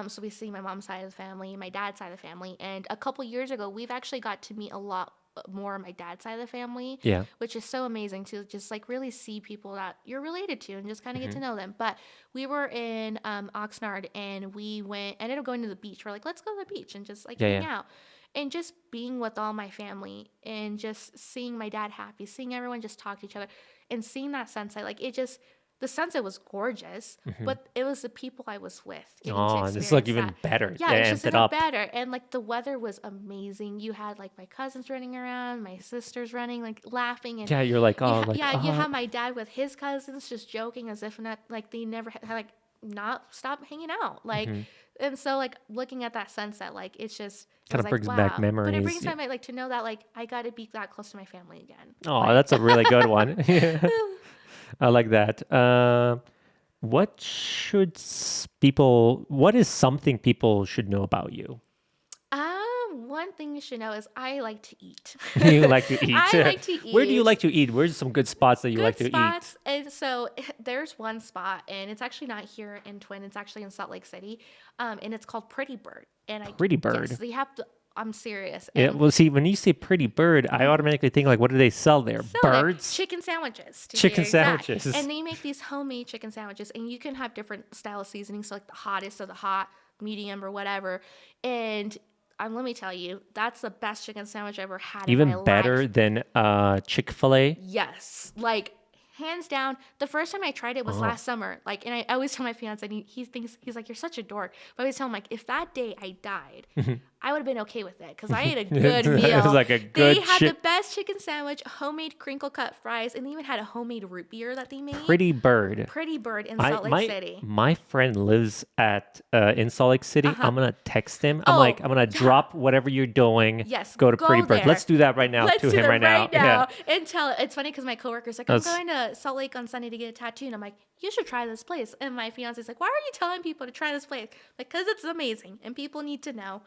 So we see my mom's side of the family, my dad's side of the family. And a couple years ago, we've actually got to meet a lot more of my dad's side of the family, Yeah. which is so amazing to just like really see people that you're related to and just kind of get to know them. But we were in Oxnard, and ended up going to the beach. We're like, let's go to the beach and just like hang out. And just being with all my family and just seeing my dad happy, seeing everyone just talk to each other, and seeing that sunset, like the sunset was gorgeous, but it was the people I was with. Oh, it's like even better. Yeah, They it's just amped it even up. better. And like the weather was amazing. You had like my cousins running around, my sisters running, like laughing. And Yeah, you're like, oh, you have my dad with his cousins just joking as if not, like they never had like not stopped hanging out. Like, and so like looking at that sunset, like it's just Kind of like, brings wow. back But it memories. brings back like to know that like I got to be that close to my family again. Oh, that's a really good one. Yeah. I like that. What is something people should know about you? One thing you should know is I like to eat. You like to eat. I like to eat. Where do you like to eat? Where's some good spots that you like to Good spots. And so there's one spot, and it's actually not here in Twin. It's actually in Salt Lake City, and it's called Pretty Bird. And Pretty Bird? Yes, you have to. I'm serious. eat? Yeah, And well, see, when you say Pretty Bird, I automatically think like, what do they sell there? so they're Birds? chicken sandwiches. To Chicken be exact. sandwiches. And they make these homemade chicken sandwiches, and you can have different style of seasonings, so like the hottest of the hot, medium, or whatever. And let me tell you, that's the best chicken sandwich I ever had in my Even better life. than Chick-fil-A? Yes, like hands down. The first time I tried it was last summer. Like, and I always tell my fiance, and he's like, you're such a dork. But I always tell him, like, if that day I died, I would have been okay with it because I ate a good meal. It was like a good They had the best chicken sandwich, homemade crinkle cut fries, and they even had a homemade root beer that they made. Pretty Bird. Pretty Bird in Salt Lake City. My friend lives in Salt Lake City. I'm gonna text him. I'm Oh, like, I'm gonna drop whatever you're doing. Yes, Go to go Pretty Bird. there. Let's do that right now Let's to do him that right now. Yeah. And tell it's funny because my coworker's like, I'm going to Salt Lake on Sunday to get a tattoo, and I'm like, you should try this place. And my fiance's like, why are you telling people to try this place? Because it's amazing and people need to know.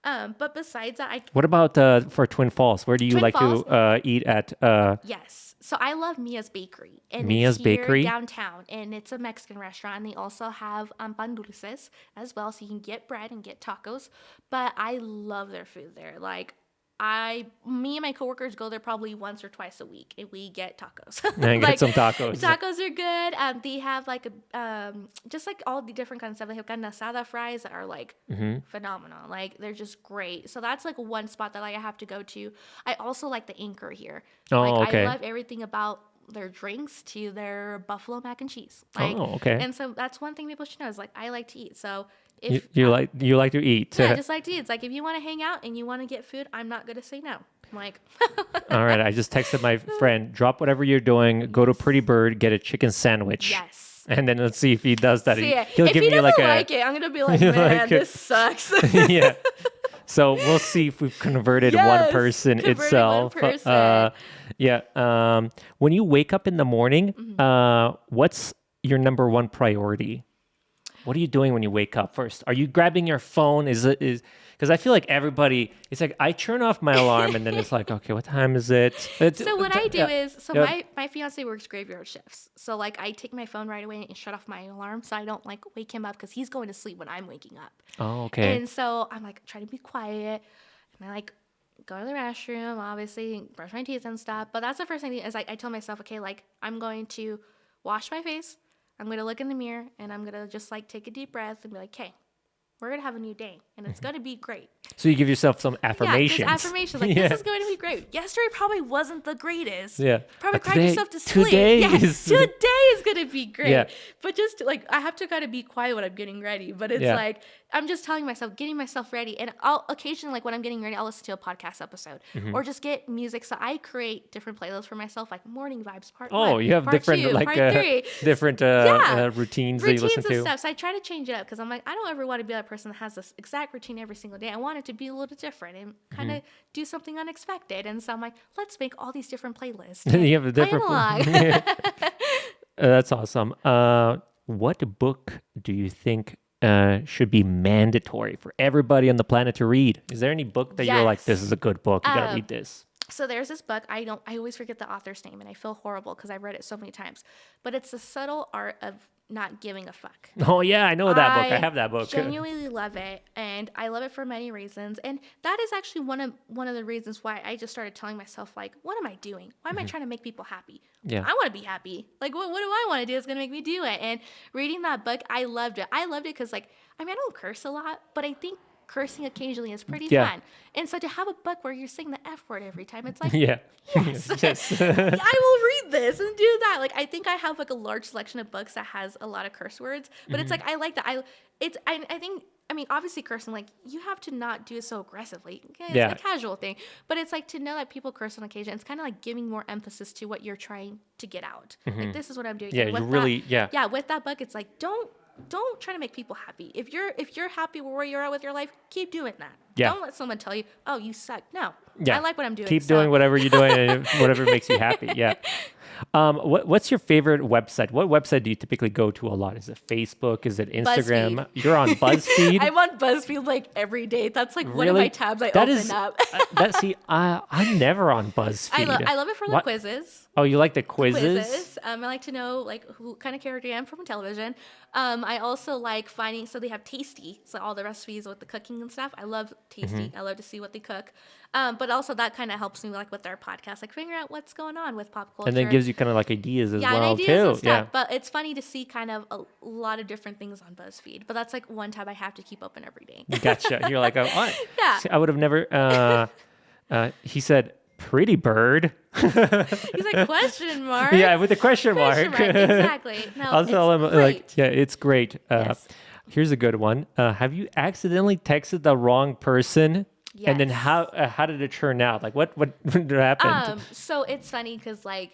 But besides that, What about for Twin Falls? Where do you Twin like Falls? to eat at? yes. So I love Mia's Bakery. And Mia's it's here Bakery? downtown. And it's a Mexican restaurant. And they also have pan dulces as well. So you can get bread and get tacos. But I love their food there. Like, me and my coworkers go there probably once or twice a week, and we get tacos. And get some tacos. Tacos are good. They have like just like all the different kinds of stuff. They have carne asada fries that are like phenomenal. Like they're just great. So that's like one spot that like I have to go to. I also like the Anchor here. Oh, like, okay. I love everything about their drinks to their buffalo mac and cheese. Like, Oh, okay. And so that's one thing people should know is like I like to eat. So You, if you like to eat. yeah, I just like to eat. It's like if you want to hang out and you want to get food, I'm not gonna say no. I'm like, All right. I just texted my friend. Drop whatever you're doing. Go to Pretty Bird. Get a chicken sandwich. yes. And then let's see if he does that. So, yeah, He'll if give he me doesn't like like it, I'm gonna be like, You're man, like- this sucks. yeah. So we'll see if we've converted one Yes, person converted one itself. person. Yeah. When you wake up in the morning, Mm-hmm. what's your number one priority? What are you doing when you wake up first? Are you grabbing your phone? Because I feel like everybody, it's like I turn off my alarm and then it's like, okay, what time is it? So what I do Yeah. is, Yeah. my fiance works graveyard shifts. So like I take my phone right away and shut off my alarm so I don't like wake him up because he's going to sleep when I'm waking up. Oh, okay. And so I'm like trying to be quiet and I like go to the restroom, obviously brush my teeth and stuff. But that's the first thing is like I tell myself, okay, like I'm going to wash my face. I'm going to look in the mirror and I'm going to just like take a deep breath and be like, okay, we're going to have a new day and it's going to be great. So you give yourself some affirmations. Yeah, just affirmations. Like, this is going to be great. Yesterday probably wasn't the greatest. Yeah. Probably But cried today- yourself to sleep. today Yes, is- today is going to be great. Yeah. But just, like, I have to kind of be quiet when I'm getting ready. But it's Yeah. like, I'm just telling myself, getting myself ready. And I'll occasionally, like, when I'm getting ready, I'll listen to a podcast episode. Mm-hmm. Or just get music. So I create different playlists for myself, like Morning Vibes Part 1. Oh, you have part different 2, like part 3. different Yeah. routines that you listen and to. stuff. So I try to change it up because I'm like, I don't ever want to be that person that has this exact routine every single day. I want it to be a little different and kind of do something unexpected. And so I'm like, let's make all these different playlists. And You have a play different. along. That's awesome. What book do you think should be mandatory for everybody on the planet to read? Is there any book that you're like, Yes. this is a good book, you gotta read this? So there's this book. I always forget the author's name and I feel horrible because I've read it so many times. But it's The Subtle Art of Not Giving a Fuck. Oh yeah, I know that book. I have that book. Genuinely love it, and I love it for many reasons. And that is actually one of the reasons why I just started telling myself, like, what am I doing? Why am I trying to make people happy? Yeah. I want to be happy. Like, what do I want to do that's gonna make me do it? And reading that book, I loved it. I loved it because, like, I mean, I don't curse a lot, but I think cursing occasionally is pretty Yeah. fun. And so to have a book where you're saying the F word every time, it's like, Yeah. yes. Yes. I will read this and do that. Like, I think I have like a large selection of books that has a lot of curse words, but it's like, I like that. I think, I mean, obviously cursing, like, you have to not do it so aggressively. Okay? It's Yeah. a casual thing, but it's like to know that people curse on occasion. It's kind of like giving more emphasis to what you're trying to get out. Like, this is what I'm doing. Yeah, And you with really- that, yeah. Yeah, with that book, it's like, don't try to make people happy. If you're happy where you're at with your life, keep doing that. Yeah. Don't let someone tell you, oh, you suck. No. Yeah. I like what I'm doing. Keep so- doing whatever you're doing and whatever makes you happy. Yeah. What's your favorite website? What website do you typically go to a lot? Is it Facebook? Is it Instagram? BuzzFeed. You're on BuzzFeed? I'm on BuzzFeed like every day. That's like one of my tabs I That open is- up. I'm never on BuzzFeed. I love it for the What? quizzes. Oh, you like the quizzes? I like to know like who kind of character I am from television. I also like finding, so they have Tasty, so all the recipes with the cooking and stuff. I love Tasty. I love to see what they cook. But also that kind of helps me like with their podcast, like figuring out what's going on with pop culture. And then gives you kind of like ideas as and well ideas too. and stuff. Yeah. But it's funny to see kind of a lot of different things on BuzzFeed. But that's like one tab I have to keep open every day. Gotcha. You're like, oh, Yeah. see, I would have never. He said, "Pretty bird." He's like, question mark. Yeah, with the question mark. Exactly. No, I'll tell him it's like, great. yeah, it's great. Yes. Here's a good one. Have you accidentally texted the wrong person? And then Yes. how did it turn out? Like what happened? So it's funny because like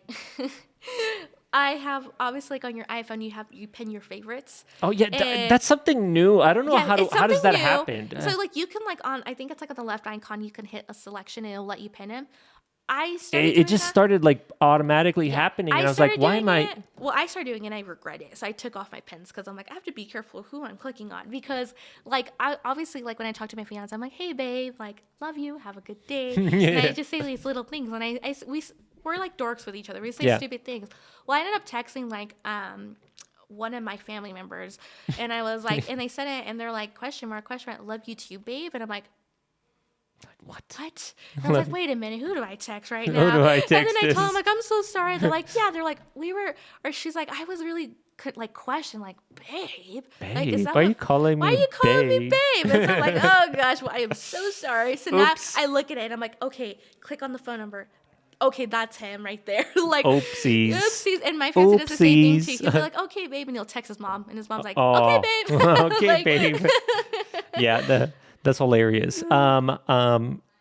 I have obviously like on your iPhone you pin your favorites. Oh yeah, and- that's something new. I don't know Yeah, how it's does that something new. happen? So like you can like I think it's like on the left icon you can hit a selection and it'll let you pin him. I started it doing just that. started like automatically happening, and I was like, started why doing am I? it- Well, I started doing it and I regret it. So I took off my pins because I'm like, I have to be careful who I'm clicking on because like I obviously like when I talk to my fiance, I'm like, hey babe, like love you, have a good day. And I just say these little things and we're like dorks with each other. We say Yeah. stupid things. Well, I ended up texting like one of my family members and I was like, and they said it and they're like, question mark, love you too, babe. And I'm like, What? what? And I was like, wait a minute, who do I text right Who now? do I and then text I told this? them, like, I'm so sorry. They're like, yeah, they're like, or she's like, I was really like question, like, babe. Like, Babe, that why are you what- calling why me are you calling me babe? babe? And so I'm like, oh gosh, well, I am so sorry. So now Oops. I look at it and I'm like, okay, click on the phone number. Okay, that's him right there. Like, Oopsies. Oopsies. And my fiance does the same thing too. Oopsies. He'll be like, okay, babe. And he'll text his mom. And his mom's like, Oh. okay, babe. Okay, Like- babe. Yeah, that's hilarious.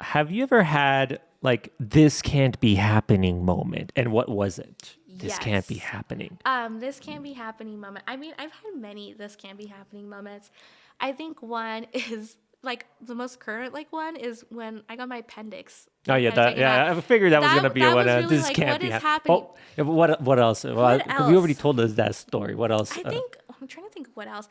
Have you ever had like this can't be happening moment? And what was it? This can't be Yes. happening. This can be happening moment. I mean, I've had many this can be happening moments. I think one is like the most current like one is when I got my appendix. Oh yeah, kinda taken out. I figured that was gonna be that one. was really This like, can't what be is happening. happening? Oh, yeah, but what else? Well, What you already else? told us that story. What else? I think I'm trying to think of what else.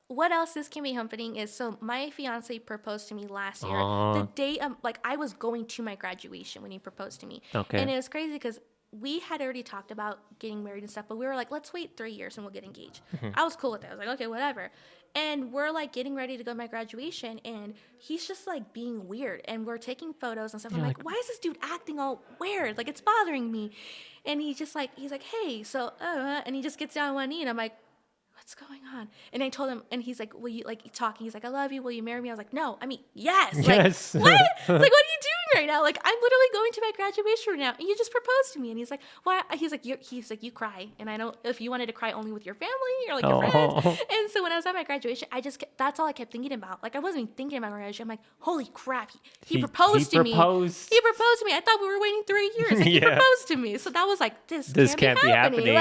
What else this can be happening is so my fiance proposed to me last year. Aw. The day like I was going to my graduation when he proposed to me. Okay. And it was crazy because we had already talked about getting married and stuff, but we were like, let's wait 3 years and we'll get engaged. Mm-hmm. I was cool with it. I was like, okay, whatever. And we're like getting ready to go to my graduation and he's just like being weird and we're taking photos and stuff. I'm You're like, like- why is this dude acting all weird? Like it's bothering me. And he's like, hey, so and he just gets down on one knee and I'm like, what's going on? And I told him, and he's like, will you, like, talking, he's like, I love you, will you marry me? I was like, no, I mean, yes. Like, Yes. what? It's like, what are you doing right now? Like, I'm literally going to my graduation right now, and you just proposed to me. And he's like, why? He's like, you cry. And I know if you wanted to cry only with your family or like your friends. And so when I was at my graduation, that's all I kept thinking about. Like, I wasn't even thinking about my graduation. I'm like, holy crap, he proposed to me. He proposed to me. I thought we were waiting 3 years. Like, he proposed to me. So that was like, this can't be happening.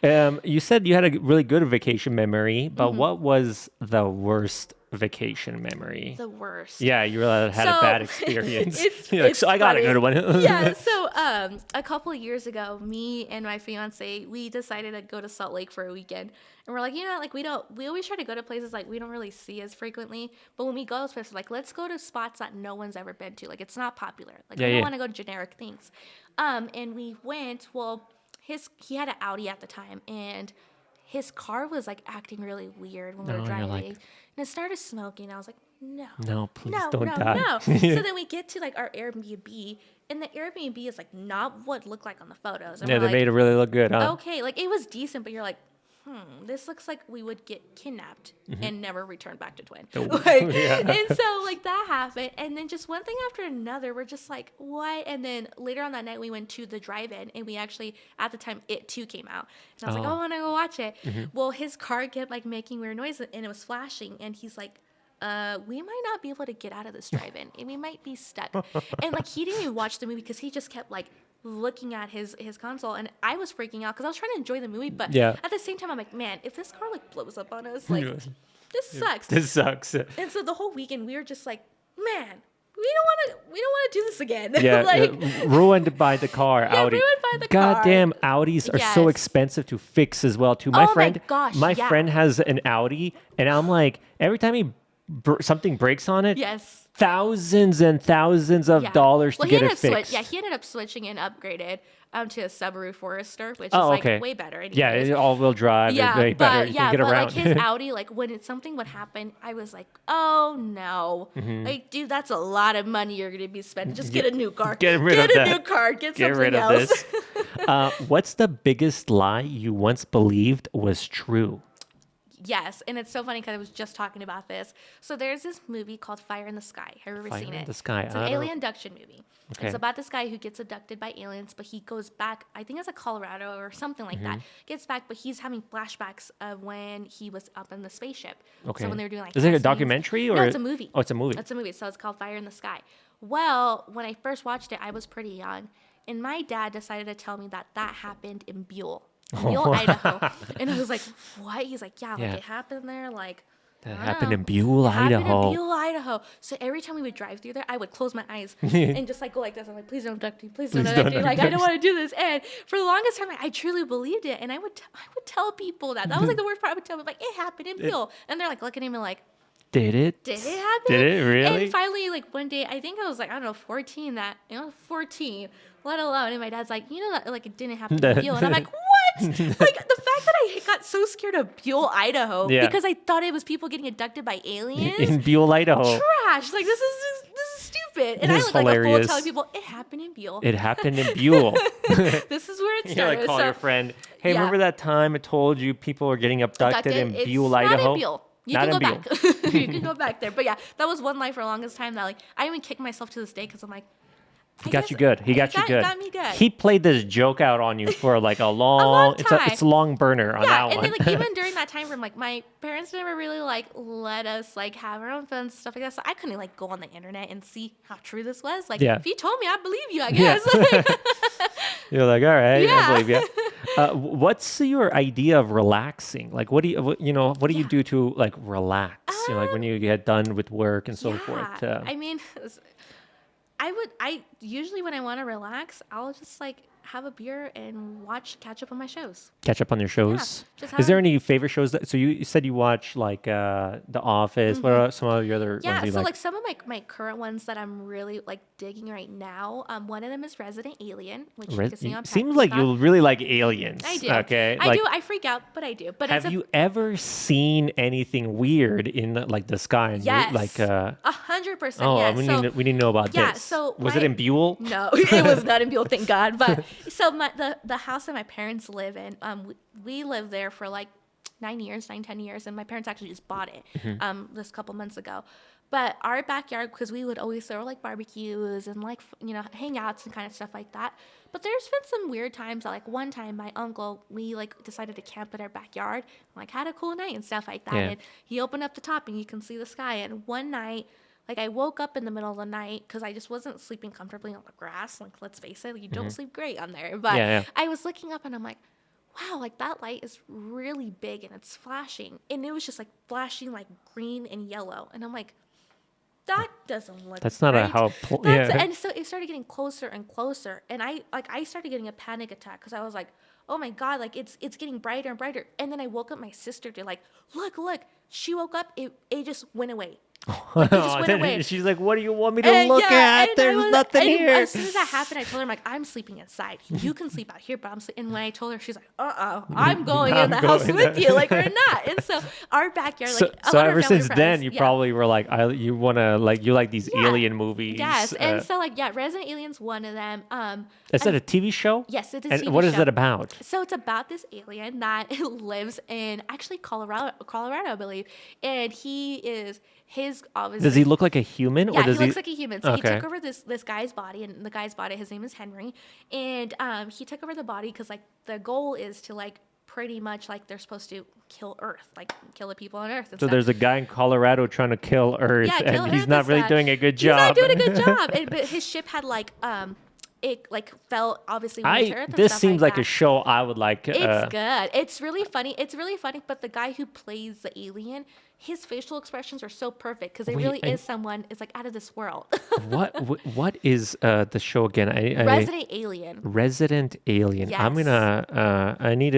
Like, you said you had a really good vacation memory, but what was the worst vacation memory? The worst. Yeah, you really had a bad experience. You're like, so I got a good one. Yeah, so a couple of years ago, me and my fiance, we decided to go to Salt Lake for a weekend. And we're like, you know, like we always try to go to places like we don't really see as frequently. But when we go to those places, like, let's go to spots that no one's ever been to. Like, it's not popular. Like, we don't want to go to generic things. And we went, well, he had an Audi at the time, and his car was like acting really weird when we were driving. And it started smoking. I was like, no, please don't die. No. So then we get to like our Airbnb, and the Airbnb is like not what it looked like on the photos. And yeah, they made it really look good, huh? Okay, like it was decent, but you're like, this looks like we would get kidnapped and never return back to Twin. And so like that happened. And then just one thing after another, we're just like, what? And then later on that night, we went to the drive-in, and we actually, at the time, It 2 came out. And I was like, I want to go watch it. Well, his car kept like making weird noises, and it was flashing. And he's like, we might not be able to get out of this drive-in, and we might be stuck. And like, he didn't even watch the movie because he just kept like looking at his console, and I was freaking out because I was trying to enjoy the movie, but at the same time I'm like, man, if this car like blows up on us, like this sucks. This sucks. And so the whole weekend we were just like, man, we don't want to do this again. Ruined by the car. Audi. Ruined by the car. Goddamn, Audis are so expensive to fix as well too. My friend has an Audi, and I'm like, every time something breaks on it, thousands and thousands of dollars to get it fixed. He ended up switching and upgraded to a Subaru Forester, which is way better. Anyways. Yeah, all-wheel drive. Way better. You can get around. Like his Audi, like when something would happen, I was like, oh no, like dude, that's a lot of money you're gonna be spending. Just get a new car. Get a new car. Get something rid of else. This. What's the biggest lie you once believed was true? Yes, and it's so funny because I was just talking about this. So there's this movie called Fire in the Sky. Have you ever seen it? Fire in the Sky. It's an alien abduction movie. Okay. It's about this guy who gets abducted by aliens, but he goes back, I think it's a Colorado or something like that. Gets back, but he's having flashbacks of when he was up in the spaceship. Okay. So when they were doing like... Is it a documentary? No, it's a movie. Oh, it's a movie. It's a movie. So it's called Fire in the Sky. Well, when I first watched it, I was pretty young. And my dad decided to tell me that happened in Buell, Idaho. And I was like, what? He's like, yeah, like it happened there, like... That happened in Buell, Idaho. So every time we would drive through there, I would close my eyes and just like go like this. I'm like, please don't abduct me. Please don't abduct me. Like, I don't want to do this. And for the longest time, I truly believed it. And I would tell people that. That was like the worst part. I would tell them, like, it happened in Buell. And they're like looking at me like, Did it happen? Did it really? And finally, like one day, I think I was like, I don't know, 14, 14, let alone. And my dad's like, you know that like it didn't happen in Buell. And I'm like, what? Like the fact that I got so scared of Buell, Idaho, because I thought it was people getting abducted by aliens. In Buell, Idaho. Trash. Like this is stupid. And I look like a fool telling people it happened in Buell. It happened in Buell. This is where it started. You like call your friend, hey, remember that time I told you people were getting abducted in Buell, Idaho? Not in Buell. You can go back. You can go back there. But yeah, that was one lie for the longest time that like I even kick myself to this day because I'm like, He got you good. He got me good. He played this joke out on you for like a long time. It's a long burner on that one. Yeah, and then like even during that time frame, like my parents never really like let us like have our own phones stuff like that. So I couldn't like go on the internet and see how true this was. Like if you told me, I believe you. I guess. You're like, all right, I believe you. What's your idea of relaxing? Like, what do you do to like relax? Like when you get done with work and so forth. I mean. I usually when I want to relax, I'll just like have a beer and catch up on my shows. Catch up on your shows? Yeah, is there any favorite shows so you said you watch like The Office. What are some of your other ones you like some of my current ones that I'm really like digging right now. One of them is Resident Alien, which you can see on seems like you really like aliens. I do. Okay. I do. I freak out, but I do. But have you ever seen anything weird in like the sky? Yes. Like 100%. Oh, yes. we need to know about this. So was it in Buell? No, it was not in Buell, thank God. But so the house that my parents live in, we lived there for like 10 years, and my parents actually just bought it Mm-hmm. this couple months ago. But our backyard, because we would always throw like barbecues and like hangouts and kind of stuff like that. But there's been some weird times. Like one time, my uncle, we like decided to camp in our backyard, like had a cool night and stuff like that. Yeah. And he opened up the top and you can see the sky. And one night, like I woke up in the middle of the night because I just wasn't sleeping comfortably on the grass. Like let's face it, you don't sleep great on there. But Yeah, yeah. I was looking up and I'm like, wow, like that light is really big and it's flashing. And it was just like flashing like green and yellow. And I'm like, that doesn't look That's not right. yeah. And so it started getting closer and closer. And I started getting a panic attack because I was like, oh my God, like it's getting brighter and brighter. And then I woke up my sister to like, look. She woke up, it just went away. Like, it just went away. She's like, what do you want me to look at? There's nothing here. As soon as that happened, I told her, I'm like, I'm sleeping inside. You can sleep out here, but I'm sleeping. And when I told her, she's like, I'm going in the house with you. Like, we're not. And so our backyard, like, so ever since then, you probably were like, you like these alien movies. Yes. And so, like, Resident Alien's one of them. Is that a TV show? Yes, it's a and TV what is show. it about? So it's about this alien that lives in actually Colorado, I believe. And his obviously. Does he look like a human? Yeah, or does he looks like a human. So Okay. he took over this guy's body, and the guy's body, his name is Henry, and he took over the body because like the goal is to like pretty much like they're supposed to kill Earth, like kill the people on Earth. And So stuff. there's a guy in Colorado trying to kill Earth, kill and he's Earth not and really stuff. doing a good He's job. not doing a good job. But his ship had like it like fell obviously with Earth. And This stuff seems like that. a show I would like. It's good. It's really funny. But the guy who plays the alien, his facial expressions are so perfect because it really is someone is like out of this world. What is the show again? Resident Alien. Resident Alien. Yes. I'm gonna. I need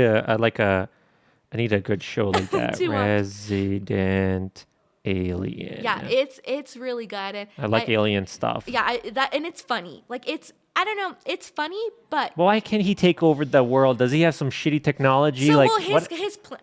a good show like that. Resident Alien. Yeah, it's really good. And I like alien stuff. Yeah, and it's funny. Like I don't know, it's funny, but Why can't he take over the world? Does he have some shitty technology? so like well, what?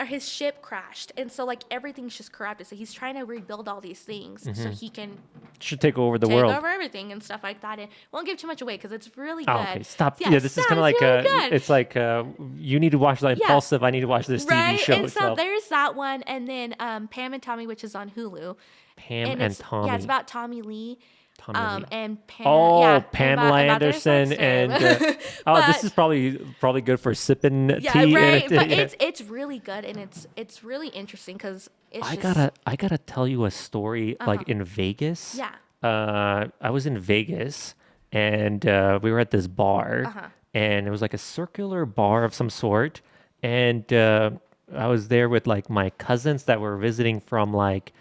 his ship crashed, and so like everything's just corrupted. So he's trying to rebuild all these things so he can Should take over the take world. over everything and stuff like that. And won't give too much away because it's really good. Oh, okay, stop. Yeah, this is kind of like really good. it's like you need to watch the Impulsive. I need to watch this Right, TV show. and so there's that one, and then Pam and Tommy, which is on Hulu. Pam and Tommy. Yeah, it's about Tommy Lee. Tommy Lee. And Pam. Oh, yeah, Pamela about their Anderson sex and tape. this is probably good for sipping yeah, tea. right. But yeah. it's really good, and it's really interesting because it's I just, gotta tell you a story like in Vegas. Yeah. I was in Vegas and we were at this bar and it was like a circular bar of some sort, and I was there with like my cousins that were visiting from like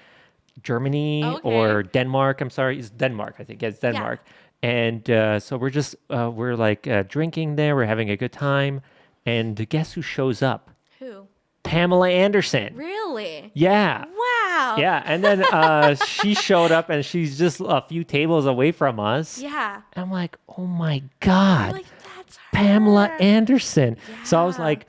Germany or Denmark. I'm sorry, it's Denmark. I think it's Denmark. And so we're like drinking there. We're having a good time, and guess who shows up? Who? Pamela Anderson. Really? Yeah. Wow. Yeah, and then she showed up, and she's just a few tables away from us. Yeah. And I'm like, oh my God, Like that's her. Pamela Anderson. So I was Yeah. like,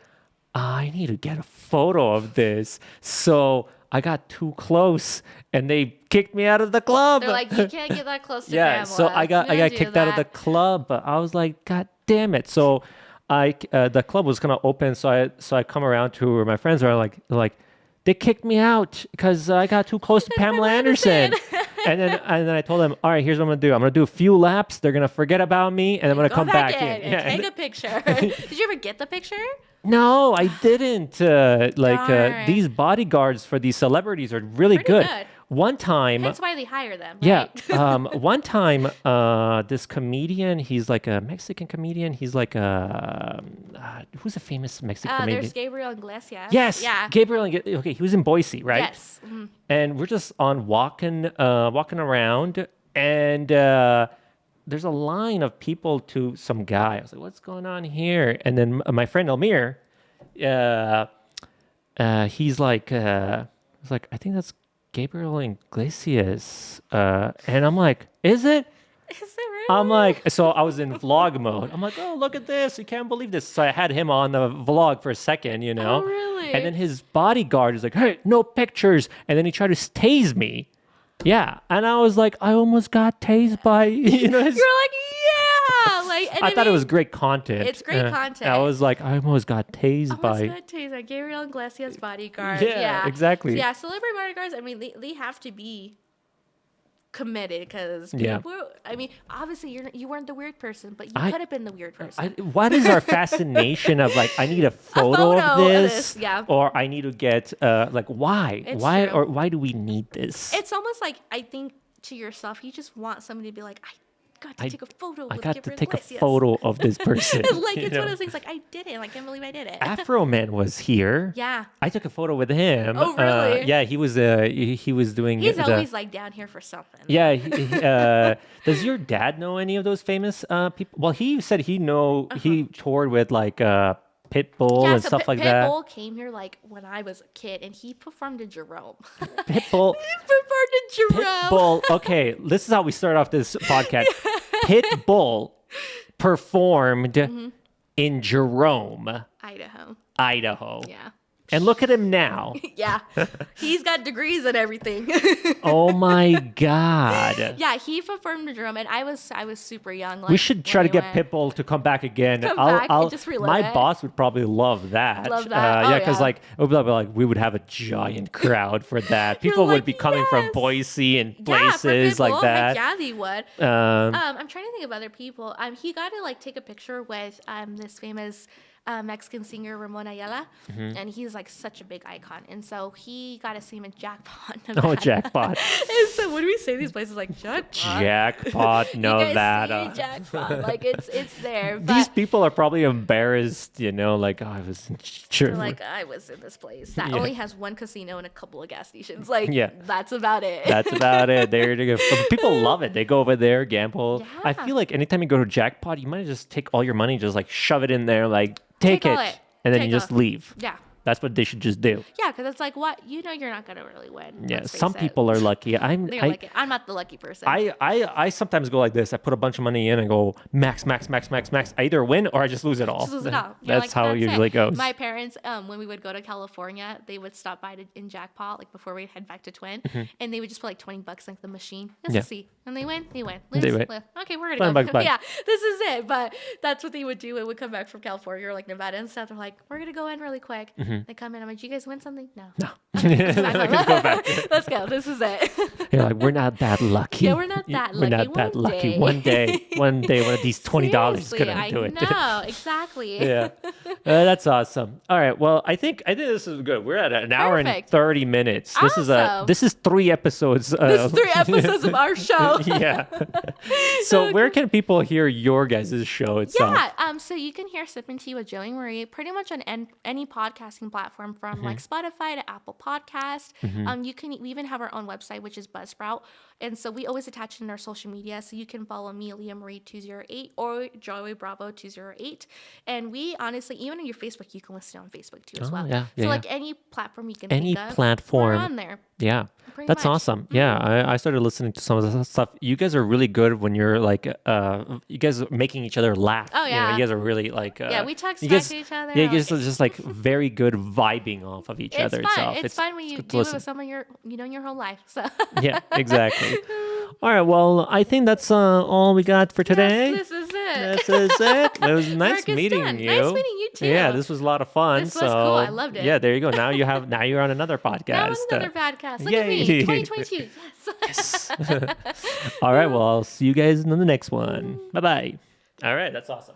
I need to get a photo of this. So I got too close, and they kicked me out of the club. They're like, you can't get that close to Yeah, Pamela. so I got Don't do kicked out of the that. club, but I was like, God damn it! So the club was gonna open, so I come around to where my friends are like they kicked me out because I got too close to Pamela Anderson. and then I told them, all right, here's what I'm gonna do. I'm gonna do a few laps. They're gonna forget about me, and I'm gonna Go come back in. and Yeah, take a picture. Did you ever get the picture? No, I didn't. Darn. These bodyguards for these celebrities are really Pretty good. One time, That's why they hire them. yeah. Right? One time, this comedian, he's like a Mexican comedian. He's like who's a famous Mexican comedian? There's Gabriel Iglesias. Yes. Yeah. Gabriel. Okay, he was in Boise, right? Yes. Mhm. And we're just on walking around, and there's a line of people to some guy. I was like, what's going on here? And then my friend Elmir, he's like, I think that's Gabriel Iglesias. And I'm like, is it? Is it really? I'm like, so I was in vlog mode. I'm like, oh, look at this. You can't believe this. So I had him on the vlog for a second, you know? Oh, really? And then his bodyguard is like, hey, no pictures. And then he tried to tase me. Yeah. And I was like, I almost got tased by, You're like, yeah. Like, and I thought it was great content. It's great content. I was like, I almost got tased by. Gabriel Iglesias bodyguard. Yeah, exactly. So, yeah, celebrity bodyguards. I mean, they have to be committed because people. I mean, obviously you weren't the weird person, but you could have been the weird person. What is our fascination of like? I need a photo of this, yeah. or I need to get like why? It's why true. or why do we need this? It's almost like I think to yourself, you just want somebody to be like, I got to take a photo with got to Gabriel take Iglesias. a photo of this person. Like it's one of those things. Like I did it. Like, I can't believe I did it. Afro Man was here. Yeah. I took a photo with him. Oh, really? Yeah, he was doing. He's always like down here for something. Yeah. Does your dad know any of those famous people? Well, he said he toured with like Pitbull and stuff like that. Pitbull came here like when I was a kid, and he performed in Jerome. Pitbull. He performed in Jerome. Pitbull. Okay, this is how we start off this podcast. Pitbull performed in Jerome, Idaho. Yeah. And look at him now. Yeah. He's got degrees and everything. Oh my God. Yeah, he performed in Jerome, and I was super young. Like, we should try to get Pitbull to come back again. And just relive my it. boss would probably love that. Love that. Yeah, because like it would be like we would have a giant crowd for that. People would be coming from Boise and places like that. Yeah, they would. I'm trying to think of other people. He got to like take a picture with this famous Mexican singer Ramon Ayala, and he's like such a big icon, and so he got to see him in Jackpot, Nevada. Oh, Jackpot. And so when we say these places like Jackpot, Jackpot, Nevada. You guys see Jackpot, like it's there. But these people are probably embarrassed, like, oh, I was sure. like, I was in this place that only has one casino and a couple of gas stations. Like, Yeah. that's about it. That's about it. There to go. People love it. They go over there, gamble. Yeah. I feel like anytime you go to Jackpot, you might just take all your money, just like shove it in there, like take all it, it. and then Take you just all. leave. Yeah. That's what they should just do. Yeah, because it's like, what? You're not going to really win. Yeah, let's face some it. people are lucky. They're lucky. I'm not the lucky person. I sometimes go like this. I put a bunch of money in and go max. I either win or I just lose it all. Just lose it all. You're That's like, how it usually it. goes. My parents, when we would go to California, they would stop by in Jackpot, like before we'd head back to Twin, and they would just put like $20 into the machine just to see. And they win. Lose, They win. live. Okay, we're going to go. $20, bye. Yeah, this is it. But that's what they would do when we come back from California or like Nevada and stuff. They're like, we're going to go in really quick. They come in. I'm like, do you guys win something? No. Let's go back. Let's go. This is it. You're like, we're not that lucky. Yeah, we're not that lucky. We're not that lucky. One day, one of these $20 is gonna do it. No, exactly. Yeah, that's awesome. All right, well, I think this is good. We're at an hour and Perfect. 30 minutes. Awesome. This is 3 episodes. This is 3 episodes of our show. Yeah. So where can people hear your guys' show itself? Yeah, so you can hear Sipping Tea with Joey Marie pretty much on any podcasting platform from like Spotify to Apple Podcast. We even have our own website, which is Buzzsprout. And so we always attach it in our social media. So you can follow me, Aaliyah Marie 208 or Joey Bravo 208. And we honestly, even on your Facebook, you can listen on Facebook too as well. Yeah, so like any platform you can any think of, platform. we're on there. Yeah, Pretty that's much. awesome. Yeah, I started listening to some of the stuff. You guys are really good when you're like, you guys are making each other laugh. Oh, yeah. You guys are really like, Yeah, we talk you smack guys, to each other. Yeah, you guys are just like very good vibing off of each It's other fun. itself. It's fun when you good to do it listen. with someone you know your whole life. So Yeah, exactly. All right, well, I think that's all we got for today. Yes, this is it. This is it. It was nice Work is meeting done. you. Nice meeting you too. Yeah, this was a lot of fun. This was cool. I loved it. Yeah, there you go. Now you're on another podcast. That was another podcast. Look at Yay. me, 2022. Yes. All right, well, I'll see you guys in the next one. Bye-bye. All right, that's awesome.